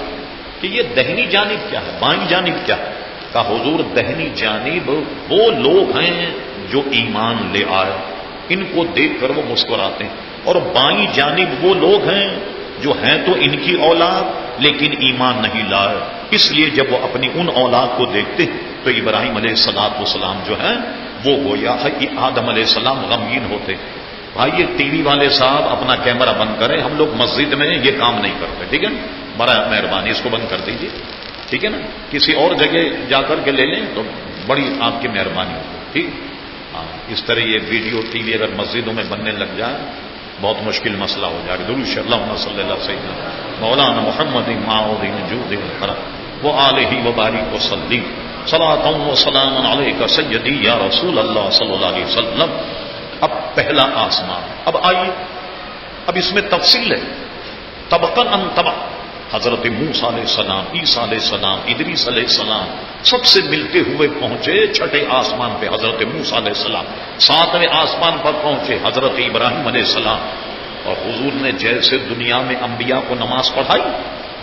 کہ یہ دہنی جانب کیا ہے، بائیں جانب کیا ہے؟ کہا حضور دہنی جانب وہ لوگ ہیں جو ایمان لے آئے، ان کو دیکھ کر وہ مسکراتے ہیں، اور بائیں جانب وہ لوگ ہیں جو ہیں تو ان کی اولاد لیکن ایمان نہیں لائے، اس لیے جب وہ اپنی ان اولاد کو دیکھتے تو ابراہیم علیہ السلام جو ہیں وہ گویا ہے کہ آدم علیہ السلام غمگین ہوتے۔ بھائی یہ ٹی وی والے صاحب اپنا کیمرہ بند کریں، ہم لوگ مسجد میں یہ کام نہیں کرتے، ٹھیک ہے نا؟ بڑا مہربانی اس کو بند کر دیجیے، ٹھیک ہے نا؟ کسی اور جگہ جا کر کے لے لیں تو بڑی آپ کی مہربانی ہوگی، ٹھیک؟ ہاں اس طرح یہ ویڈیو ٹی وی اگر مسجدوں میں بننے لگ جائے بہت مشکل مسئلہ ہو جائے گا۔ درود اللہم صلی اللہ سیدنا مولانا محمد معاذ جود الکرم وآلہ وبارک وسلم صلاۃ و سلام علیک سیدی یا رسول اللہ صلی اللہ علیہ وسلم۔ اب پہلا آسمان، اب آئیے، اب اس میں تفصیل ہے، طبقاً ان طبق۔ حضرت موسیٰ علیہ السلام، عیسیٰ علیہ السلام، ادریس علیہ السلام سب سے ملتے ہوئے پہنچے چھٹے آسمان پہ حضرت موسیٰ علیہ السلام، ساتویں آسمان پر پہنچے حضرت ابراہیم علیہ السلام۔ اور حضور نے جیسے دنیا میں انبیاء کو نماز پڑھائی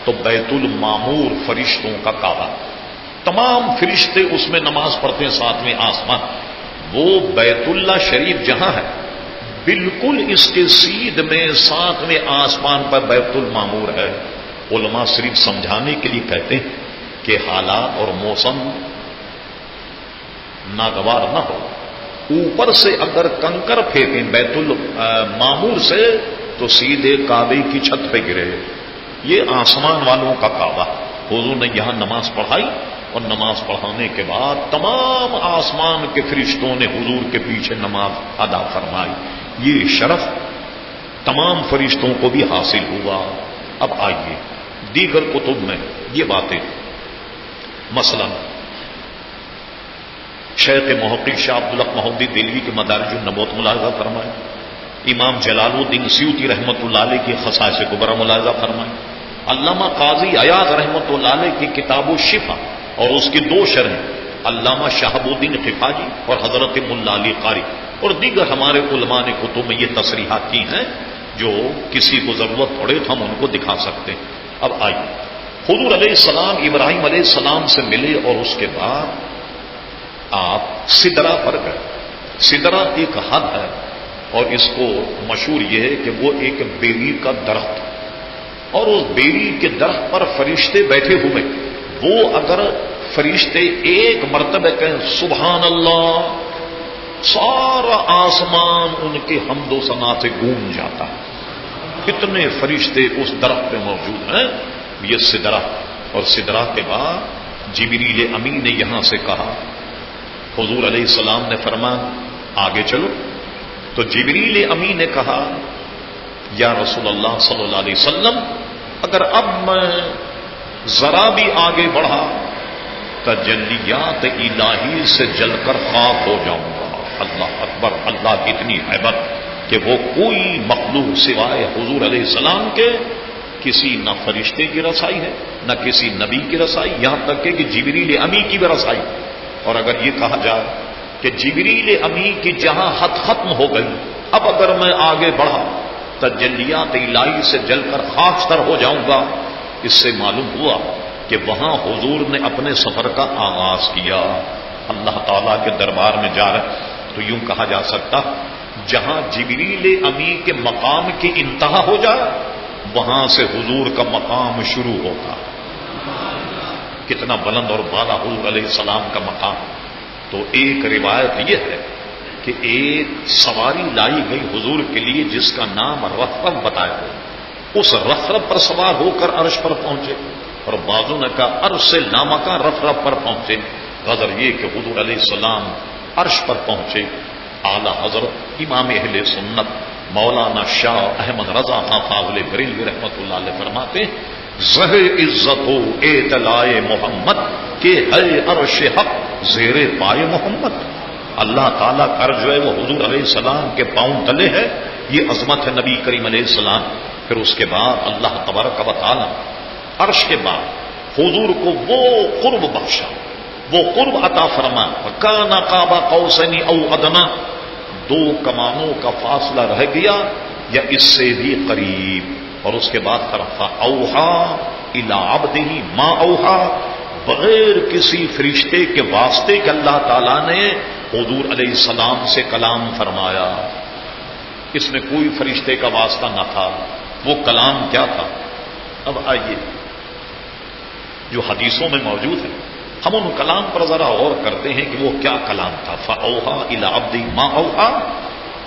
تو بیت المعمور فرشتوں کا کعبہ، تمام فرشتے اس میں نماز پڑھتے ہیں ساتویں آسمان۔ وہ بیت اللہ شریف جہاں ہے بالکل اس کے سیدھ میں ساتویں آسمان پر بیت المعمور ہے۔ علماء صرف سمجھانے کے لیے کہتے ہیں کہ حالات اور موسم ناگوار نہ ہو، اوپر سے اگر کنکر پھینکیں بیت المعمور سے تو سیدھے کعبے کی چھت پہ گرے۔ یہ آسمان والوں کا کعبہ۔ حضور نے یہاں نماز پڑھائی اور نماز پڑھانے کے بعد تمام آسمان کے فرشتوں نے حضور کے پیچھے نماز ادا فرمائی۔ یہ شرف تمام فرشتوں کو بھی حاصل ہوا۔ اب آئیے دیگر کتب میں یہ باتیں، مثلا شیخ محقق شاہ عبدالحق محمودی دہلوی کے مدارج النبوت ملاحظہ فرمائے، امام جلال الدین سیوطی رحمۃ اللہ علیہ کی خصائص کبریٰ ملاحظہ فرمائے، علامہ قاضی عیاض رحمۃ اللہ علیہ کی کتاب الشفا اور اس کی دو شرحیں، علامہ شہاب الدین خفاجی اور حضرت ملا علی قاری اور دیگر ہمارے علماء نے کتب میں یہ تصریحات کی ہیں، جو کسی کو ضرورت پڑے تو ہم ان کو دکھا سکتے ہیں۔ اب آئیے، حضور علیہ السلام ابراہیم علیہ السلام سے ملے اور اس کے بعد آپ سدرا پر گئے۔ سدرا ایک حد ہے اور اس کو مشہور یہ ہے کہ وہ ایک بیری کا درخت، اور اس بیری کے درخت پر فرشتے بیٹھے ہوئے، وہ اگر فرشتے ایک مرتبہ کہیں سبحان اللہ، سارا آسمان ان کے حمد و ثنا سے گونج جاتا ہے۔ کتنے فرشتے اس درخت پہ موجود ہیں، یہ سدرا۔ اور سدرا کے بعد جبریل امین نے یہاں سے کہا، حضور علیہ السلام نے فرمایا آگے چلو، تو جبریل امی نے کہا یا رسول اللہ صلی اللہ علیہ وسلم اگر اب میں ذرا بھی آگے بڑھا تجلیات الہی سے جل کر خاک ہو جاؤں گا. اللہ اکبر. اللہ کی اتنی ہیبت کہ وہ کوئی مخلوق سوائے حضور علیہ السلام کے کسی نہ فرشتے کی رسائی ہے نہ کسی نبی کی رسائی، یہاں تک کہ جبریل امی کی بھی رسائی. اور اگر یہ کہا جائے کہ جبریل امی کی جہاں حد ختم ہو گئی، اب اگر میں آگے بڑھا تجلیات الہی سے جل کر خاک تر ہو جاؤں گا، اس سے معلوم ہوا کہ وہاں حضور نے اپنے سفر کا آغاز کیا، اللہ تعالیٰ کے دربار میں جا رہے. تو یوں کہا جا سکتا جہاں جبریل امی کے مقام کی انتہا ہو جائے وہاں سے حضور کا مقام شروع ہوتا. کتنا بلند اور بالا حضور علیہ السلام کا مقام. تو ایک روایت یہ ہے کہ ایک سواری لائی گئی حضور کے لیے جس کا نام رفرف بتایا ہو. اس رفرف پر سوار ہو کر عرش پر پہنچے، اور بعضوں نے کہا عرش سے لامکاں رفرف پر پہنچے. غرض یہ کہ حضور علیہ السلام عرش پر پہنچے. اعلی حضرت امام اہل سنت مولانا شاہ احمد رضا خان فاضل بریلوی رحمۃ اللہ علیہ فرماتے زہ عزت و اطلاع محمد کہ ہے عرش حق زیر پائے محمد. اللہ تعالیٰ کا عرش جو ہے وہ حضور علیہ السلام کے پاؤں تلے ہے. یہ عظمت ہے نبی کریم علیہ السلام. پھر اس کے بعد اللہ تبارک و تعالیٰ عرش کے بعد حضور کو وہ قرب بخشا، وہ قرب عطا فرما. کان قاب قوسین او ادنا، دو کمانوں کا فاصلہ رہ گیا یا اس سے بھی قریب. اور اس کے بعد فرفا اوحا الی عبدہ ما اوحا، بغیر کسی فرشتے کے واسطے کہ اللہ تعالیٰ نے حضور علیہ السلام سے کلام فرمایا. اس میں کوئی فرشتے کا واسطہ نہ تھا. وہ کلام کیا تھا؟ اب آئیے جو حدیثوں میں موجود ہے ہم ان کلام پر ذرا غور کرتے ہیں کہ وہ کیا کلام تھا. فاوحا الی عبدہ ما اوحا.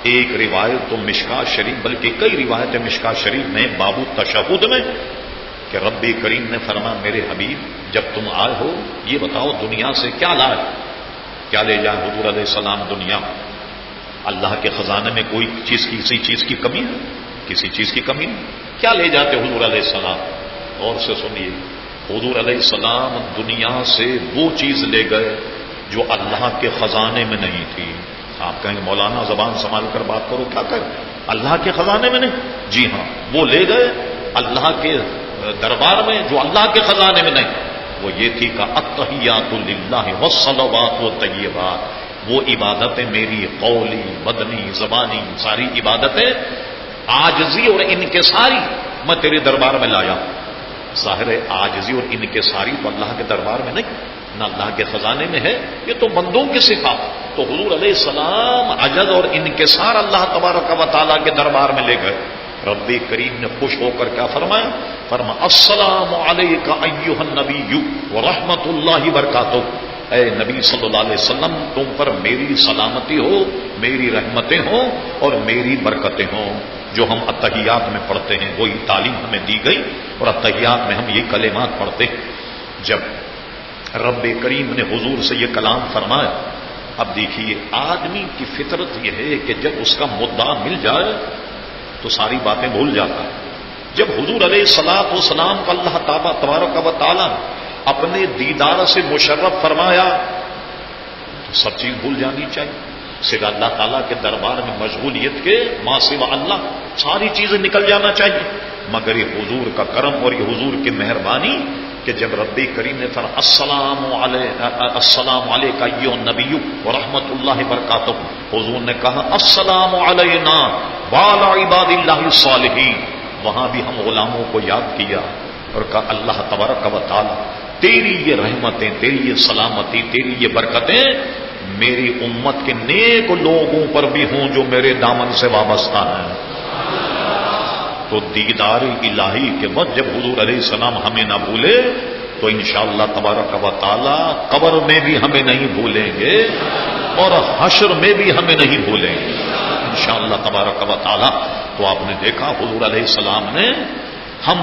ایک روایت تو مشکاۃ شریف، بلکہ کئی روایتیں مشکاۃ شریف میں باب التشہد میں کہ رب کریم نے فرمایا میرے حبیب جب تم آئے ہو یہ بتاؤ دنیا سے کیا لائے، کیا لے جائیں حضور علیہ السلام دنیا. اللہ کے خزانے میں کوئی چیز کسی چیز کی کمی ہے؟ کسی چیز کی کمی نہیں. کیا لے جاتے حضور علیہ السلام؟ اور سے سنیے، حضور علیہ السلام دنیا سے وہ چیز لے گئے جو اللہ کے خزانے میں نہیں تھی. آپ کہیں مولانا زبان سنبھال کر بات کرو، کیا کریں؟ اللہ کے خزانے میں نہیں؟ جی ہاں، وہ لے گئے اللہ کے دربار میں جو اللہ کے خزانے میں نہیں. وہ یہ تھی کہ التحیات للہ والصلوات والطیبات، وہ عبادتیں میری قولی بدنی زبانی ساری عبادتیں عاجزی اور انکساری میں تیرے دربار میں لایا. ظاہر ہے عاجزی اور انکساری تو اللہ کے دربار میں نہیں، نہ اللہ کے خزانے میں ہے، یہ تو بندوں کی صفات. تو حضور علیہ السلام عجز اور انکسار اللہ تبارک و تعالیٰ کے دربار میں لے گئے. رب کریم نے خوش ہو کر کیا فرمایا؟ فرمایا السلام علیک ایھا النبی ورحمۃ اللہ وبرکاتہ. اے نبی صلی اللہ علیہ وسلم تم پر میری سلامتی ہو، میری رحمتیں ہوں اور میری برکتیں ہوں. جو ہم التحیات میں پڑھتے ہیں وہی تعلیم ہمیں دی گئی، اور التحیات میں ہم یہ کلمات پڑھتے ہیں. جب رب کریم نے حضور سے یہ کلام فرمایا، اب دیکھیے آدمی کی فطرت یہ ہے کہ جب اس کا مدعا مل جائے تو ساری باتیں بھول جاتا ہے. جب حضور علیہ الصلوۃ والسلام کو اللہ تبارک و تعالیٰ اپنے دیدار سے مشرف فرمایا تو سب چیز بھول جانی چاہیے. صرف اللہ تعالیٰ کے دربار میں مشغولیت کے ما سوا اللہ ساری چیزیں نکل جانا چاہیے. مگر یہ حضور کا کرم اور یہ حضور کی مہربانی کہ جب رب کریم نے فرمایا السلام علیک ایھا النبی ورحمۃ اللہ وبرکاتہ، حضور نے کہا السلام علینا وعلی عباد اللہ الصالحین. وہاں بھی ہم غلاموں کو یاد کیا اور کہا اللہ تبارک و تعالی تیری یہ رحمتیں، تیری یہ سلامتی، تیری یہ برکتیں میری امت کے نیک لوگوں پر بھی ہوں جو میرے دامن سے وابستہ ہیں. تو دیدار الہی کے وقت جب حضور علیہ السلام ہمیں نہ بھولے تو انشاءاللہ تبارک و تعالی قبر میں بھی ہمیں نہیں بھولیں گے اور حشر میں بھی ہمیں نہیں بھولیں گے انشاءاللہ تبارک و تعالی. تو آپ نے دیکھا حضور علیہ السلام نے ہم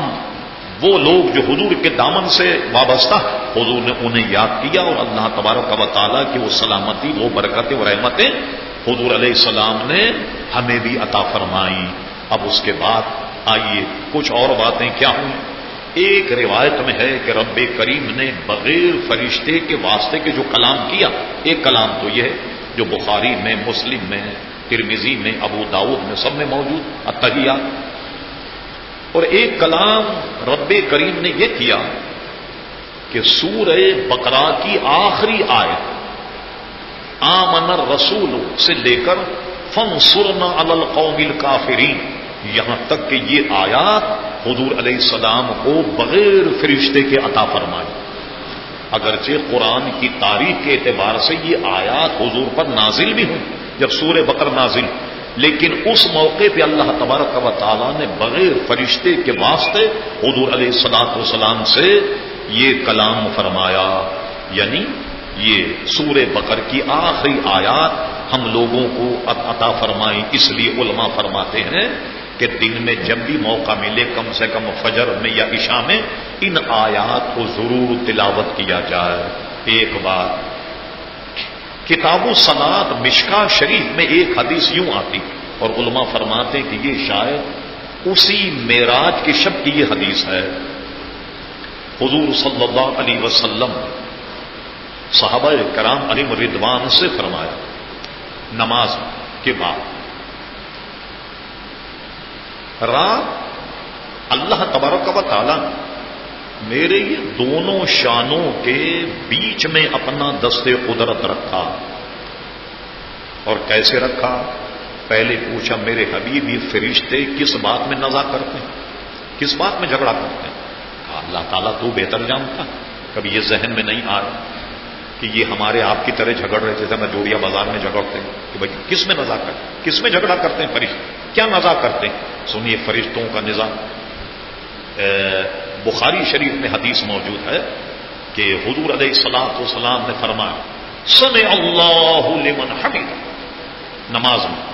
وہ لوگ جو حضور کے دامن سے وابستہ حضور نے انہیں یاد کیا، اور اللہ تبارک و تعالیٰ کی وہ سلامتی، وہ برکتیں، وہ رحمتیں حضور علیہ السلام نے ہمیں بھی عطا فرمائی۔ اب اس کے بعد آئیے کچھ اور باتیں کیا ہوئی۔ ایک روایت میں ہے کہ رب کریم نے بغیر فرشتے کے واسطے کے جو کلام کیا، ایک کلام تو یہ ہے جو بخاری میں، مسلم میں، ترمذی میں، ابو داؤد میں، سب میں موجود، التحیات۔ اور ایک کلام رب کریم نے یہ کیا کہ سورہ بقرہ کی آخری آیت آمن الرسول سے لے کر فانصرنا علی القوم الکافرین، یہاں تک کہ یہ آیات حضور علیہ السلام کو بغیر فرشتے کے عطا فرمائی۔ اگرچہ قرآن کی تاریخ کے اعتبار سے یہ آیات حضور پر نازل بھی ہوئی جب سورہ بقرہ نازل، لیکن اس موقع پہ اللہ تبارک و تعالیٰ نے بغیر فرشتے کے واسطے حضور علیہ السلام سے یہ کلام فرمایا، یعنی یہ سورہ بقرہ کی آخری آیات ہم لوگوں کو عطا فرمائی۔ اس لیے علماء فرماتے ہیں کہ دن میں جب بھی موقع ملے کم سے کم فجر میں یا عشاء میں ان آیات کو ضرور تلاوت کیا جائے۔ ایک بات، کتاب الصلاۃ مشکاہ شریف میں ایک حدیث یوں آتی اور علماء فرماتے ہیں کہ یہ شاید اسی معراج کی شب کی یہ حدیث ہے۔ حضور صلی اللہ علیہ وسلم صحابہ کرام علیہم رضوان سے فرمایا نماز کے بعد رات اللہ تبارک و تعالیٰ نے میرے یہ دونوں شانوں کے بیچ میں اپنا دست قدرت رکھا۔ اور کیسے رکھا؟ پہلے پوچھا میرے حبیب یہ فرشتے کس بات میں نزاع کرتے ہیں، کس بات میں جھگڑا کرتے ہیں؟ کہا اللہ تعالیٰ تو بہتر جانتا۔ کبھی یہ ذہن میں نہیں آیا کہ یہ ہمارے آپ کی طرح جھگڑ رہے تھے میں جوڑیا بازار میں جھگڑتے ہیں کہ بھائی کس میں نزاع کرتے ہیں، کس میں جھگڑا کرتے ہیں فرشتے، کیا نزاع کرتے ہیں؟ سنیے فرشتوں کا نزاع۔ بخاری شریف میں حدیث موجود ہے کہ حضور علیہ السلام نے فرمایا سمع اللہ لمن حمد، نماز میں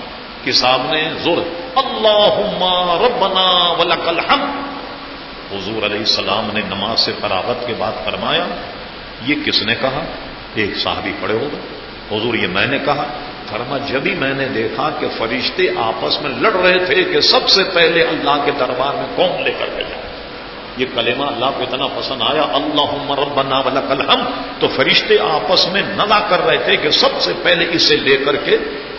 کہ سامنے زور اللہم ربنا ولک الحمد، حضور علیہ السلام نے نماز سے فراغت کے بعد فرمایا یہ کس نے کہا؟ ایک صحابی کھڑے ہو گئے، حضور یہ میں نے کہا۔ فرما جبھی میں نے دیکھا کہ فرشتے آپس میں لڑ رہے تھے کہ سب سے پہلے اللہ کے دربار میں کون لے کر کے جائے۔ یہ کلمہ اللہ کو اتنا پسند آیا اللہم ربنا ولک الحمد، تو فرشتے آپس میں نزاع کر رہے تھے کہ سب سے پہلے اسے لے کر کے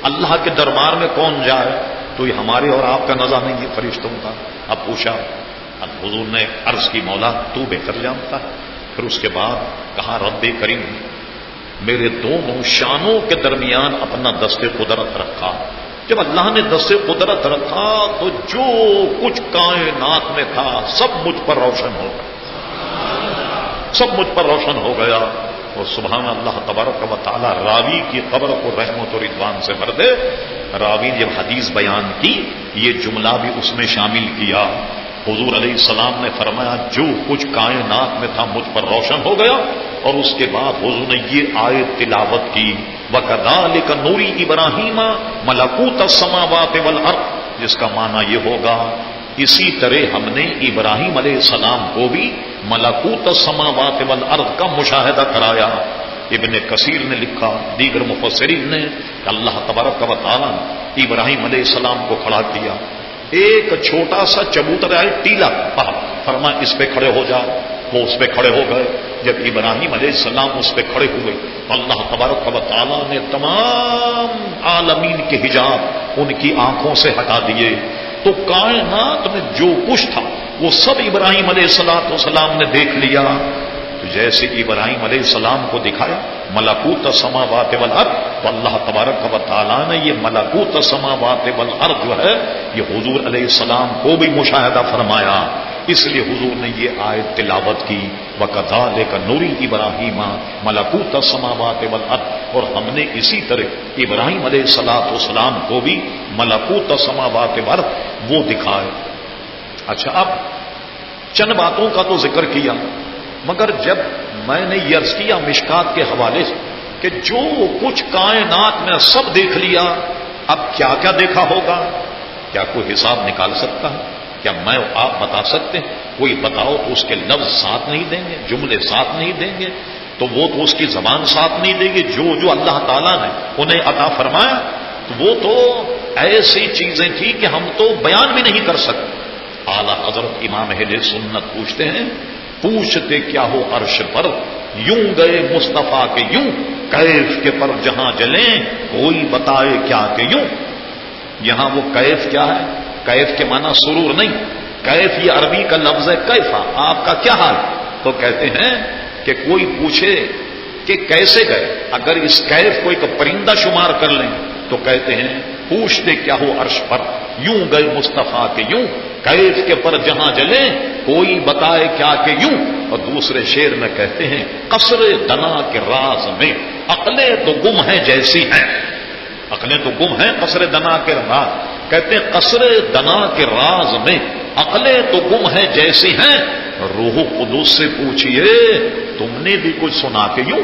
اللہ کے دربار میں کون جائے۔ تو یہ ہمارے اور آپ کا نزاع نہیں ہے فرشتوں کا۔ اب پوچھا، اب حضور نے عرض کی مولا تو بہتر جانتا ہے۔ پھر اس کے بعد کہا رب کریم میرے دونوں شانوں کے درمیان اپنا دست قدرت رکھا۔ جب اللہ نے دست قدرت رکھا تو جو کچھ کائنات میں تھا سب مجھ پر روشن ہو گیا، سب مجھ پر روشن ہو گیا۔ اور سبحان اللہ تبارک و تعالی راوی کی قبر کو رحمت و رضوان سے بھر دے۔ راوی نے جب حدیث بیان کی یہ جملہ بھی اس میں شامل کیا۔ حضور علیہ السلام نے فرمایا جو کچھ کائنات میں تھا مجھ پر روشن ہو گیا۔ اور اس کے بعد حضور نے یہ آیت تلاوت کی وَكَذَلِكَ نُورِي إِبْرَاهِيمَ مَلَكُوتَ السَّمَاوَاتِ وَالْأَرْضِ، جس کا معنی یہ ہوگا اسی طرح ہم نے ابراہیم علیہ السلام کو بھی ملکوت السماوات والارض کا مشاہدہ کرایا۔ ابن کثیر نے لکھا، دیگر مفسرین نے، کہ اللہ تبارک و تعالیٰ نے ابراہیم علیہ السلام کو کھڑا کیا، ایک چھوٹا سا چبوترا ہے ٹیلا پہاڑ، فرمایا اس پہ کھڑے ہو جاؤ، وہ اس پہ کھڑے ہو گئے۔ جب ابراہیم علیہ السلام اس پہ کھڑے ہوئے تو اللہ تبارک و تعالیٰ نے تمام عالمین کے حجاب ان کی آنکھوں سے ہٹا دیے، تو کائنات میں جو کچھ تھا وہ سب ابراہیم علیہ السلام نے دیکھ لیا۔ تو جیسے ابراہیم علیہ السلام کو دکھایا ملکوت السماوات والارض، تو اللہ تبارک و تعالیٰ نے یہ ملکوت السماوات والارض جو ہے یہ حضور علیہ السلام کو بھی مشاہدہ فرمایا۔ اس لیے حضور نے یہ آیت تلاوت کی وَكَذَلِكَ نُورِي إِبْرَاهِيمَ مَلَكُوتَ السَّمَاوَاتِ وَالْأَرْضِ، اور ہم نے اسی طرح ابراہیم علیہ السلام کو بھی ملکوت السماوات والارض وہ دکھائے۔ اچھا، اب چند باتوں کا تو ذکر کیا، مگر جب میں نے یہ عرض کیا مشکات کے حوالے سے کہ جو کچھ کائنات میں سب دیکھ لیا، اب کیا کیا دیکھا ہوگا؟ کیا کوئی حساب نکال سکتا ہے؟ کیا میں آپ بتا سکتے ہیں؟ کوئی بتاؤ تو اس کے لفظ ساتھ نہیں دیں گے، جملے ساتھ نہیں دیں گے، تو وہ تو اس کی زبان ساتھ نہیں دے گی۔ جو جو اللہ تعالیٰ نے انہیں عطا فرمایا تو وہ تو ایسی چیزیں تھی کہ ہم تو بیان بھی نہیں کر سکتے۔ اعلی حضرت امام اہل سنت پوچھتے ہیں، پوچھتے کیا ہو عرش پر، یوں گئے مصطفیٰ کے یوں، کیف کے پر جہاں جلیں کوئی بتائے کیا کہ یوں۔ یہاں وہ کیف کیا ہے؟ کیف کے معنی سرور نہیں، کیف یہ عربی کا لفظ ہے کیفا، آپ کا کیا حال؟ تو کہتے ہیں کہ کوئی پوچھے کہ کیسے گئے، اگر اس کیف کو ایک پرندہ شمار کر لیں تو کہتے ہیں پوچھتے کیا ہو عرش پر، یوں گئے مصطفیٰ کے یوں، کیف کے پر جہاں جلیں کوئی بتائے کیا کہ یوں۔ اور دوسرے شعر میں کہتے ہیں قصر دنا کے راز میں عقلیں تو گم ہیں جیسی ہیں، عقلیں تو گم ہیں قصر دنا کے راز، کہتے ہیں قصر دنا کے راز میں عقلیں تو گم ہیں جیسی ہیں، روح قدس سے پوچھئے تم نے بھی کچھ سنا کے یوں۔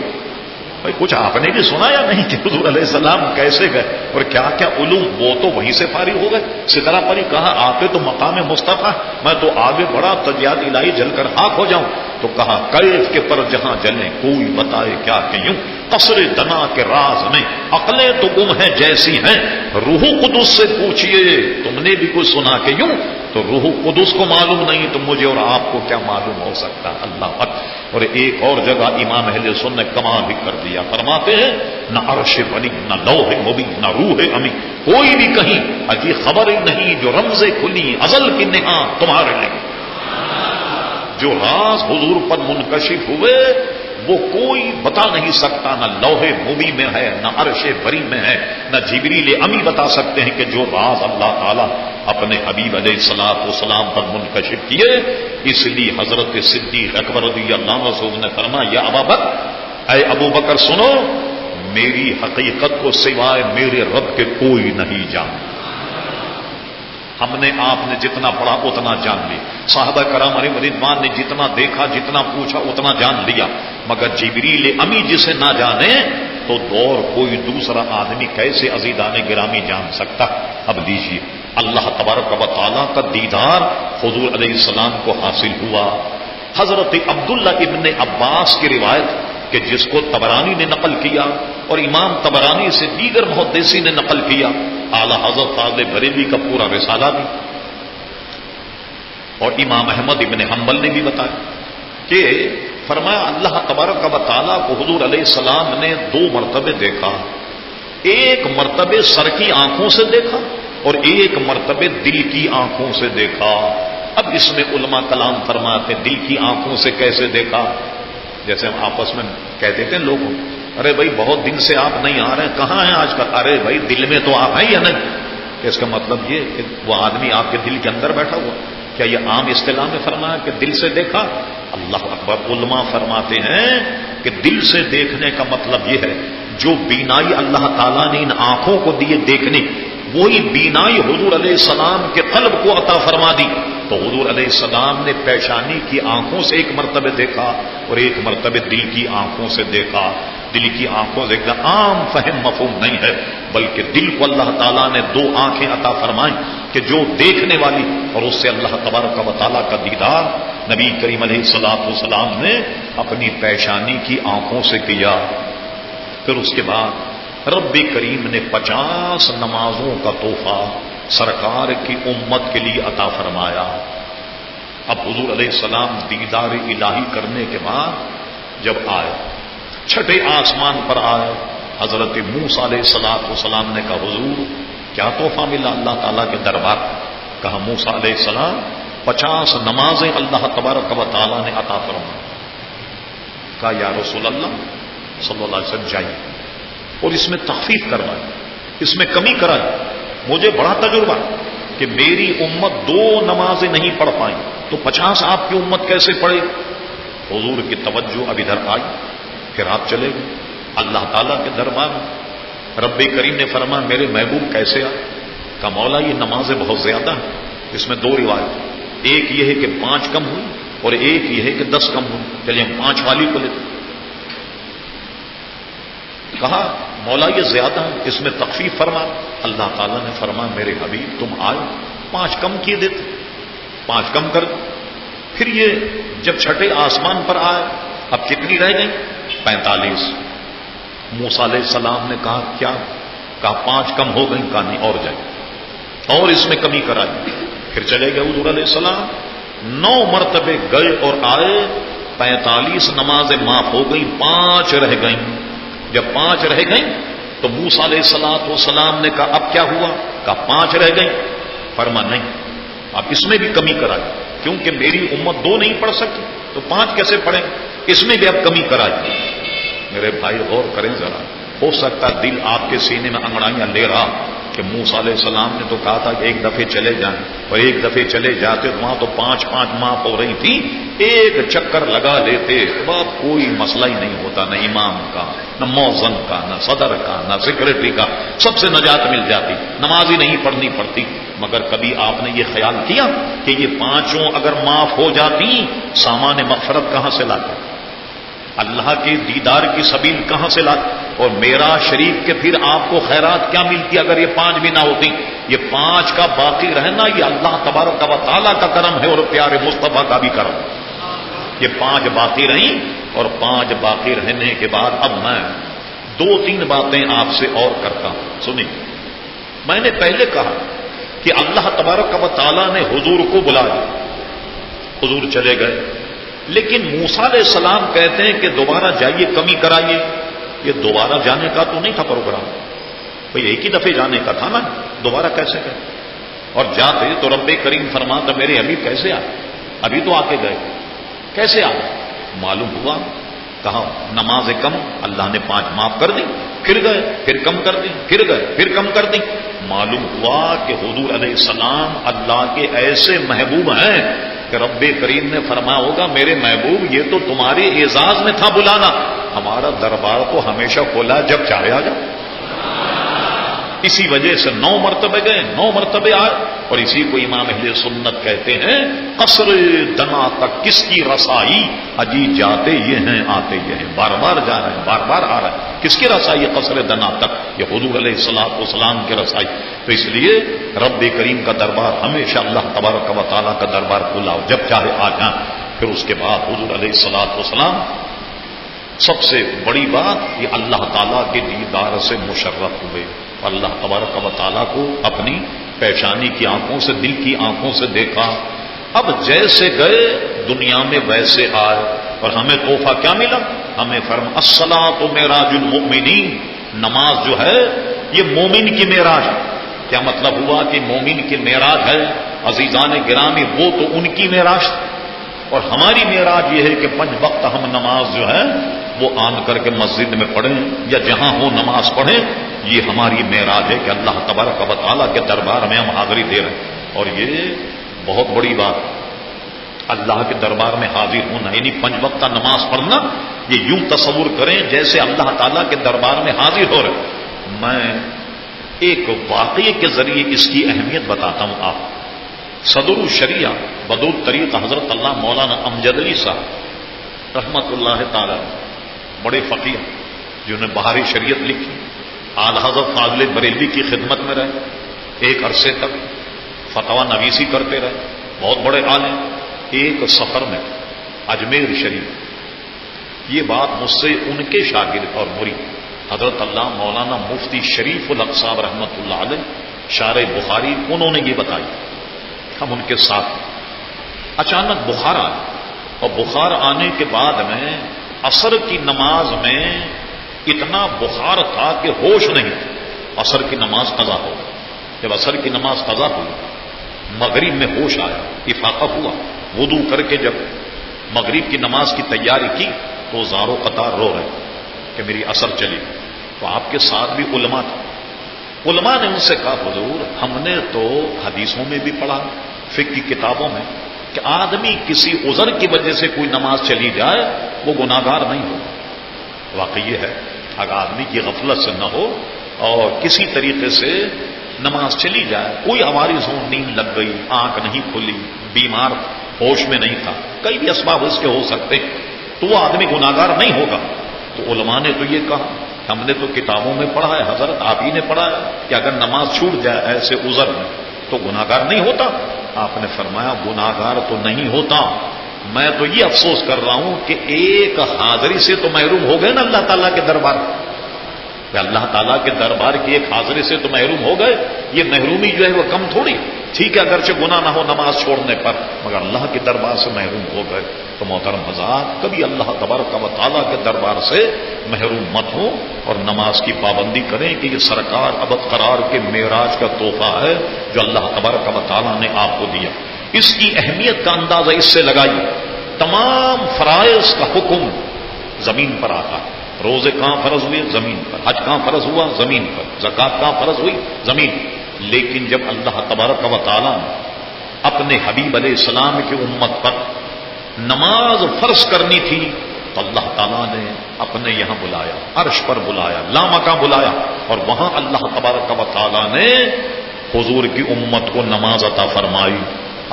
بھائی کچھ آپ نے بھی سنا یا نہیں کہ حضور علیہ السلام کیسے گئے اور کیا کیا علوم، وہ تو وہیں سے فارغ ہو گئے۔ ستارہ پری کہا آتے تو مقام مصطفیٰ، میں تو آگے بڑا تجیات الہی جل کر خاک ہو جاؤں، تو کہا کیف کے پر جہاں جلیں کوئی بتائے کیا کہ یوں، قصر دنا کے راز میں عقلیں تو گم ہیں جیسی ہیں، روح قدس سے پوچھئے تم نے بھی کچھ سنا کہ یوں۔ تو روح قدس کو معلوم نہیں تو مجھے اور آپ کو کیا معلوم ہو سکتا؟ اللہ اکبر۔ اور ایک اور جگہ امام اہل سنت نے کمال بھی کر دیا، فرماتے ہیں نہ عرش بنی نہ لوح مبین نہ روح امی، کوئی بھی کہیں اجی خبر نہیں جو رمزیں کھلی ازل کی نہا تمہارے لیے، جو راز حضور پر منکشف ہوئے وہ کوئی بتا نہیں سکتا، نہ لوح مبین میں ہے نہ عرش بری میں ہے، نہ جبریل امی بتا سکتے ہیں کہ جو راز اللہ تعالی اپنے حبیب علیہ الصلوۃ والسلام پر منکشف کیے۔ اس لیے حضرت صدیق اکبر رضی اللہ عنہ نے فرمایا یا ابا بکر، اے ابو بکر سنو، میری حقیقت کو سوائے میرے رب کے کوئی نہیں جانتا۔ ہم نے آپ نے جتنا پڑھا اتنا جان لیا، صحابہ کرام علیہ رضوان نے جتنا دیکھا جتنا پوچھا اتنا جان لیا، مگر جبریل امی جسے نہ جانے تو دور کوئی دوسرا آدمی کیسے عزیزان گرامی جان سکتا؟ اب لیجیے، اللہ تبارک و تعالیٰ کا دیدار حضور علیہ السلام کو حاصل ہوا۔ حضرت عبداللہ ابن عباس کی روایت کہ جس کو طبرانی نے نقل کیا اور امام طبرانی سے دیگر محدثین نے نقل کیا، اعلی حضرت فاضل بریلوی کا پورا رسالہ بھی اور امام احمد ابن حنبل نے بھی بتایا کہ فرمایا اللہ تبارک و تعالیٰ کو حضور علیہ السلام نے 2 مرتبے دیکھا، ایک مرتبے سر کی آنکھوں سے دیکھا اور ایک مرتبے دل کی آنکھوں سے دیکھا۔ اب اس میں علماء کلام فرماتے دل کی آنکھوں سے کیسے دیکھا؟ جیسے ہم آپس میں کہہ دیتے ہیں لوگوں، ارے بھائی بہت دن سے آپ نہیں آ رہے ہیں، کہاں ہیں آج کل؟ ارے بھائی دل میں تو آپ ہیں یا نہیں؟ اس کا مطلب یہ کہ وہ آدمی آپ کے دل کے اندر بیٹھا ہوا۔ کیا یہ عام اصطلاح میں فرمایا کہ دل سے دیکھا؟ اللہ اکبر۔ علماء فرماتے ہیں کہ دل سے دیکھنے کا مطلب یہ ہے جو بینائی اللہ تعالیٰ نے ان آنکھوں کو دیے دیکھنے، وہی بینائی حضور علیہ السلام کے قلب کو عطا فرما دی۔ تو حضور علیہ السلام نے پیشانی کی آنکھوں سے ایک مرتبہ دیکھا اور ایک مرتبہ دل کی آنکھوں سے دیکھا۔ دل کی آنکھوں سے ایک عام فہم مفہوم نہیں ہے، بلکہ دل کو اللہ تعالیٰ نے 2 آنکھیں عطا فرمائیں کہ جو دیکھنے والی، اور اس سے اللہ تبارک و تعالیٰ کا دیدار نبی کریم علیہ الصلوۃ والسلام نے اپنی پیشانی کی آنکھوں سے کیا۔ پھر اس کے بعد رب کریم نے 50 نمازوں کا تحفہ سرکار کی امت کے لیے عطا فرمایا۔ اب حضور علیہ السلام دیدار الہی کرنے کے بعد جب آئے، چھٹے آسمان پر آئے، حضرت موسیٰ علیہ السلام نے کہا حضور کیا تحفہ ملا اللہ تعالیٰ کے دربار؟ کہا موسیٰ علیہ السلام 50 نمازیں اللہ تبارک و تعالیٰ نے عطا فرمائی۔ کہا یا رسول اللہ صلی اللہ علیہ وسلم جائیے اور اس میں تخفیف کروائے، اس میں کمی کرائے، مجھے بڑا تجربہ کہ میری امت 2 نمازیں نہیں پڑھ پائیں تو 50 آپ کی امت کیسے پڑھے؟ حضور کی توجہ اب ادھر آئی، پھر آپ چلے گئے اللہ تعالیٰ کے دربار میں۔ رب کریم نے فرمایا میرے محبوب کیسے آئے؟ کہا مولا یہ نمازیں بہت زیادہ ہیں، اس میں 2 روایت، ایک یہ ہے کہ 5 کم ہوئی اور ایک یہ ہے کہ 10 کم ہوئی، چلیے ہم 5 والی کو لیتے۔ کہا مولا یہ زیادہ ہے، اس میں تخفیف فرما۔ اللہ تعالیٰ نے فرمایا میرے حبیب تم آئے 5 کم کیے دیتے، 5 کم کر دو۔ پھر یہ جب چھٹے آسمان پر آئے اب کتنی رہ گئی؟ 45۔ موسیٰ علیہ السلام نے کہا کیا؟ کہا 5 کم ہو گئی، کہا نہیں اور جائے۔ اور اس میں کمی کرائی. پھر چلے گئے حضور علیہ السلام 9 مرتبے گئے اور آئے. 45 نمازیں معاف ہو گئی، 5 رہ گئیں. جب 5 رہ گئیں تو موسیٰ علیہ السلام نے کہا اب کیا ہوا؟ کہا 5 رہ گئیں. فرما نہیں، اب اس میں بھی کمی کرائی، کیونکہ میری امت 2 نہیں پڑھ سکتی تو 5 کیسے پڑھیں؟ اس میں بھی اب کمی کرائی. میرے بھائی غور کریں ذرا، ہو سکتا دل آپ کے سینے میں انگڑائیاں لے رہا کہ موسیٰ علیہ السلام نے تو کہا تھا کہ ایک دفعے چلے جائیں، اور ایک دفعے چلے جاتے تو وہاں تو 5 معاف ہو رہی تھی، ایک چکر لگا لیتے تو اب کوئی مسئلہ ہی نہیں ہوتا، نہ امام کا، نہ موذن کا، نہ صدر کا، نہ سیکرٹری کا، سب سے نجات مل جاتی، نماز ہی نہیں پڑھنی پڑتی. مگر کبھی آپ نے یہ خیال کیا کہ یہ 5 اگر معاف ہو جاتی، سامان مغفرت کہاں سے لاتے؟ اللہ کے دیدار کی سبیل کہاں سے لاتے؟ اور معراج شریف کے پھر آپ کو خیرات کیا ملتی اگر یہ 5 بھی نہ ہوتی؟ یہ 5 کا باقی رہنا یہ اللہ تبارک و تعالیٰ کا کرم ہے اور پیارے مصطفیٰ کا بھی کرم. یہ 5 باقی رہیں، اور 5 باقی رہنے کے بعد اب میں 2-3 باتیں آپ سے اور کرتا ہوں. سنیں، میں نے پہلے کہا کہ اللہ تبارک و تعالیٰ نے حضور کو بلایا، حضور چلے گئے، لیکن موسیٰ علیہ السلام کہتے ہیں کہ دوبارہ جائیے، کمی کرائیے. یہ دوبارہ جانے کا تو نہیں تھا پروگرام، بھئی ایک ہی دفعے جانے کا تھا نا، دوبارہ کیسے گئے؟ اور جاتے تو رب کریم فرماتا میرے حبیب کیسے آئے؟ ابھی تو آ کے گئے، کیسے آئے؟ معلوم ہوا، کہا نماز کم، اللہ نے 5 معاف کر دی، پھر گئے، پھر کم کر دی، پھر گئے، پھر کم کر دی. معلوم ہوا کہ حضور علیہ السلام اللہ کے ایسے محبوب ہیں کہ رب کریم نے فرمایا ہوگا میرے محبوب یہ تو تمہارے اعزاز میں تھا بلانا، ہمارا دربار تو ہمیشہ کھلا، جب چاہے آ جاؤ. اسی وجہ سے 9 مرتبے گئے، 9 مرتبے آئے. اور اسی کو امام اہل سنت کہتے ہیں قصر دنا تک کس کی رسائی، اجی جاتے یہ ہیں آتے یہ ہیں، بار بار جا رہے ہیں، بار بار آ رہے ہیں. کس کی رسائی؟ قصر دنا تک، یہ حضور علیہ السلام کی رسائی. تو اس لیے رب کریم کا دربار ہمیشہ اللہ تبارک و تعالیٰ کا دربار کھلا ہو، جب چاہے آ جائیں. پھر اس کے بعد حضور علیہ السلام سب سے بڑی بات یہ اللہ تعالیٰ کے دیدار سے مشرف ہوئے، اللہ تبارک و تعالیٰ کو اپنی پیشانی کی آنکھوں سے، دل کی آنکھوں سے دیکھا. اب جیسے گئے دنیا میں ویسے آئے، اور ہمیں تحفہ کیا ملا؟ ہمیں الصلاۃ معراج المؤمنین، نماز جو ہے یہ مومن کی معراج ہے. کیا مطلب ہوا کہ مومن کی معراج ہے؟ عزیزان گرامی وہ تو ان کی معراج تھی، اور ہماری معراج یہ ہے کہ 5 وقت ہم نماز جو ہے وہ آن کر کے مسجد میں پڑھیں یا جہاں ہو نماز پڑھیں. یہ ہماری معراج ہے کہ اللہ تبارک و تعالیٰ کے دربار میں ہم حاضری دے رہے ہیں. اور یہ بہت بڑی بات، اللہ کے دربار میں حاضر ہونا یعنی 5 وقت نماز پڑھنا. یہ یوں تصور کریں جیسے اللہ تعالیٰ کے دربار میں حاضر ہو رہے. میں ایک واقعے کے ذریعے اس کی اہمیت بتاتا ہوں آپ. صدر الشریعہ بدور طریق حضرت اللہ مولانا امجد علی صاحب رحمت اللہ تعالی، بڑے فقیر جنہوں نے بہاری شریعت لکھی، اعلی حضرت فاضل بریلوی کی خدمت میں رہے، ایک عرصے تک فتویٰ نویسی کرتے رہے، بہت بڑے عالم. ایک سفر میں اجمیر شریف، یہ بات مجھ سے ان کے شاگرد اور مرید حضرت اللہ مولانا مفتی شریف الحق صاحب رحمت اللہ علیہ شارح بخاری، انہوں نے یہ بتائی. ہم ان کے ساتھ اچانک بخار آیا، اور بخار آنے کے بعد میں عصر کی نماز میں اتنا بخار تھا کہ ہوش نہیں تھا. عصر کی نماز قضا ہو، جب عصر کی نماز قضا ہوئی مغرب میں ہوش آیا، افاقہ ہوا. وضو کر کے جب مغرب کی نماز کی تیاری کی تو زارو قطار رو رہے کہ میری عصر چلی. تو آپ کے ساتھ بھی علماء تھے. علماء نے ان سے کہا حضور ہم نے تو حدیثوں میں بھی پڑھا، فقہ کی کتابوں میں، کہ آدمی کسی عذر کی وجہ سے کوئی نماز چلی جائے وہ گناہگار نہیں ہو. واقعی یہ ہے، اگر آدمی کی غفلت سے نہ ہو اور کسی طریقے سے نماز چلی جائے، کوئی ہماری زون نیند لگ گئی، آنکھ نہیں کھلی، بیمار ہوش میں نہیں تھا، کئی بھی اسباب اس کے ہو سکتے، تو وہ آدمی گناہگار نہیں ہوگا. تو علماء نے تو یہ کہا، ہم نے تو کتابوں میں پڑھا ہے، حضرت آپ ہی نے پڑھا ہے کہ اگر نماز چھوٹ جائے ایسے عذر میں تو گناہگار نہیں ہوتا. آپ نے فرمایا گناہگار تو نہیں ہوتا، میں تو یہ افسوس کر رہا ہوں کہ ایک حاضری سے تو محروم ہو گئے نا اللہ تعالیٰ کے دربار. کہ اللہ تعالیٰ کے دربار کی ایک حاضری سے تو محروم ہو گئے. یہ محرومی جو ہے وہ کم تھوڑی. ٹھیک ہے اگرچہ گناہ نہ ہو نماز چھوڑنے پر، مگر اللہ کے دربار سے محروم ہو گئے. تو محترم حضرات، کبھی اللہ تبارک و تعالیٰ کے دربار سے محروم مت ہو اور نماز کی پابندی کریں کہ یہ سرکار ابد قرار کے معراج کا تحفہ ہے جو اللہ تبارک و تعالیٰ نے آپ کو دیا. اس کی اہمیت کا اندازہ اس سے لگائیے، تمام فرائض کا حکم زمین پر آتا ہے. روزے کہاں فرض ہوئے؟ زمین پر. حج کہاں فرض ہوا؟ زمین پر. زکوٰۃ کہاں فرض ہوئی؟ زمین. لیکن جب اللہ تبارک و تعالیٰ نے اپنے حبیب علیہ السلام کی امت پر نماز فرض کرنی تھی تو اللہ تعالیٰ نے اپنے یہاں بلایا، عرش پر بلایا، لامکاں بلایا، اور وہاں اللہ تبارک و تعالیٰ نے حضور کی امت کو نماز عطا فرمائی.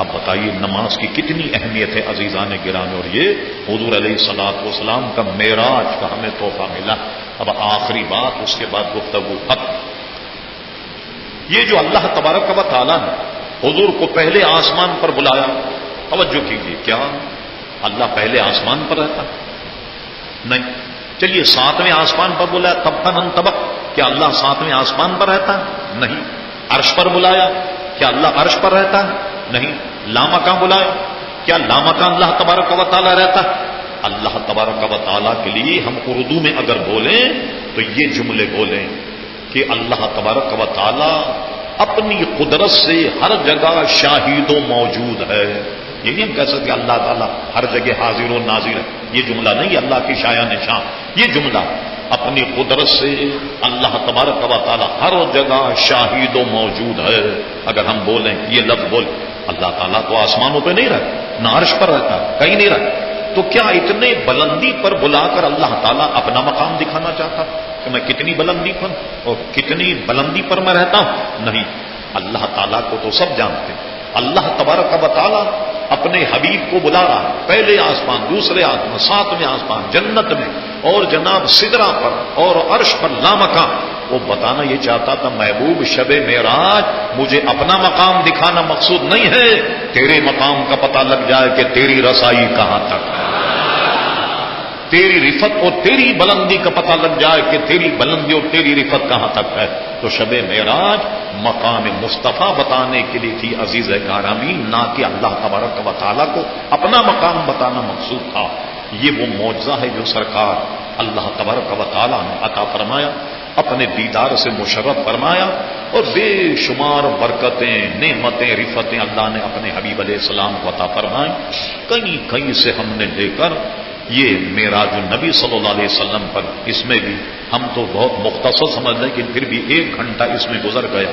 اب بتائیے نماز کی کتنی اہمیت ہے عزیزان گرامی، اور یہ حضور علیہ الصلوۃ والسلام کا معراج کا ہمیں تحفہ ملا. اب آخری بات، اس کے بعد گفتگو ختم. یہ جو اللہ تبارک و تعالیٰ نے حضور کو پہلے آسمان پر بلایا، توجہ کیجیے، کیا اللہ پہلے آسمان پر رہتا؟ نہیں. چلیے ساتویں آسمان پر بلایا، تب تن طبق، کیا اللہ ساتویں آسمان پر رہتا؟ نہیں. عرش پر بلایا، کیا اللہ عرش پر رہتا؟ نہیں. لامکاں بلایا، کیا لامکاں اللہ تبارک و تعالیٰ رہتا؟ اللہ تبارک و تعالیٰ کے لیے ہم اردو میں اگر بولیں تو یہ جملے بولیں کہ اللہ تبارک و تعالیٰ اپنی قدرت سے ہر جگہ شاہد و موجود ہے. یہ نہیں ہم کہہ سکتے اللہ تعالیٰ ہر جگہ حاضر و ناظر ہے، یہ جملہ نہیں، اللہ کی شایع نشان. یہ جملہ اپنی قدرت سے اللہ تبارک و تعالیٰ ہر جگہ شاہد و موجود ہے. اگر ہم بولیں یہ لفظ بول، اللہ تعالیٰ تو آسمانوں پہ نہیں رہتا، نہ عرش پر رہتا، کہیں نہیں رہتا. تو کیا اتنے بلندی پر بلا کر اللہ تعالیٰ اپنا مقام دکھانا چاہتا کہ میں کتنی بلندی پر اور کتنی بلندی پر میں رہتا ہوں؟ نہیں. اللہ تعالیٰ کو تو سب جانتے ہیں. اللہ تبارک و تعالیٰ اپنے حبیب کو بلا رہا ہے، پہلے آسمان، دوسرے آسمان، ساتویں آسمان، جنت میں، اور جناب سدرا پر اور عرش پر لامکاں. وہ بتانا یہ چاہتا تھا محبوب شب معراج مجھے اپنا مقام دکھانا مقصود نہیں ہے، تیرے مقام کا پتہ لگ جائے کہ تیری رسائی کہاں تک ہے، تیری رفت اور تیری بلندی کا پتہ لگ جائے کہ تیری بلندی اور تیری رفت کہاں تک ہے. تو شب معراج مقام مصطفیٰ بتانے کے لیے تھی عزیز گرامی، نہ کہ اللہ تبارک و تعالیٰ کو اپنا مقام بتانا مقصود تھا. یہ وہ معجزہ ہے جو سرکار اللہ تبارک و تعالیٰ نے عطا فرمایا، اپنے دیدار سے مشرف فرمایا، اور بے شمار برکتیں، نعمتیں، رفتیں اللہ نے اپنے حبیب علیہ السلام کو عطا فرمائیں. کہیں کہیں سے ہم نے لے کر یہ معراج النبی صلی اللہ علیہ وسلم پر، اس میں بھی ہم تو بہت مختصر سمجھ لیں، لیکن پھر بھی 1 گھنٹہ اس میں گزر گیا.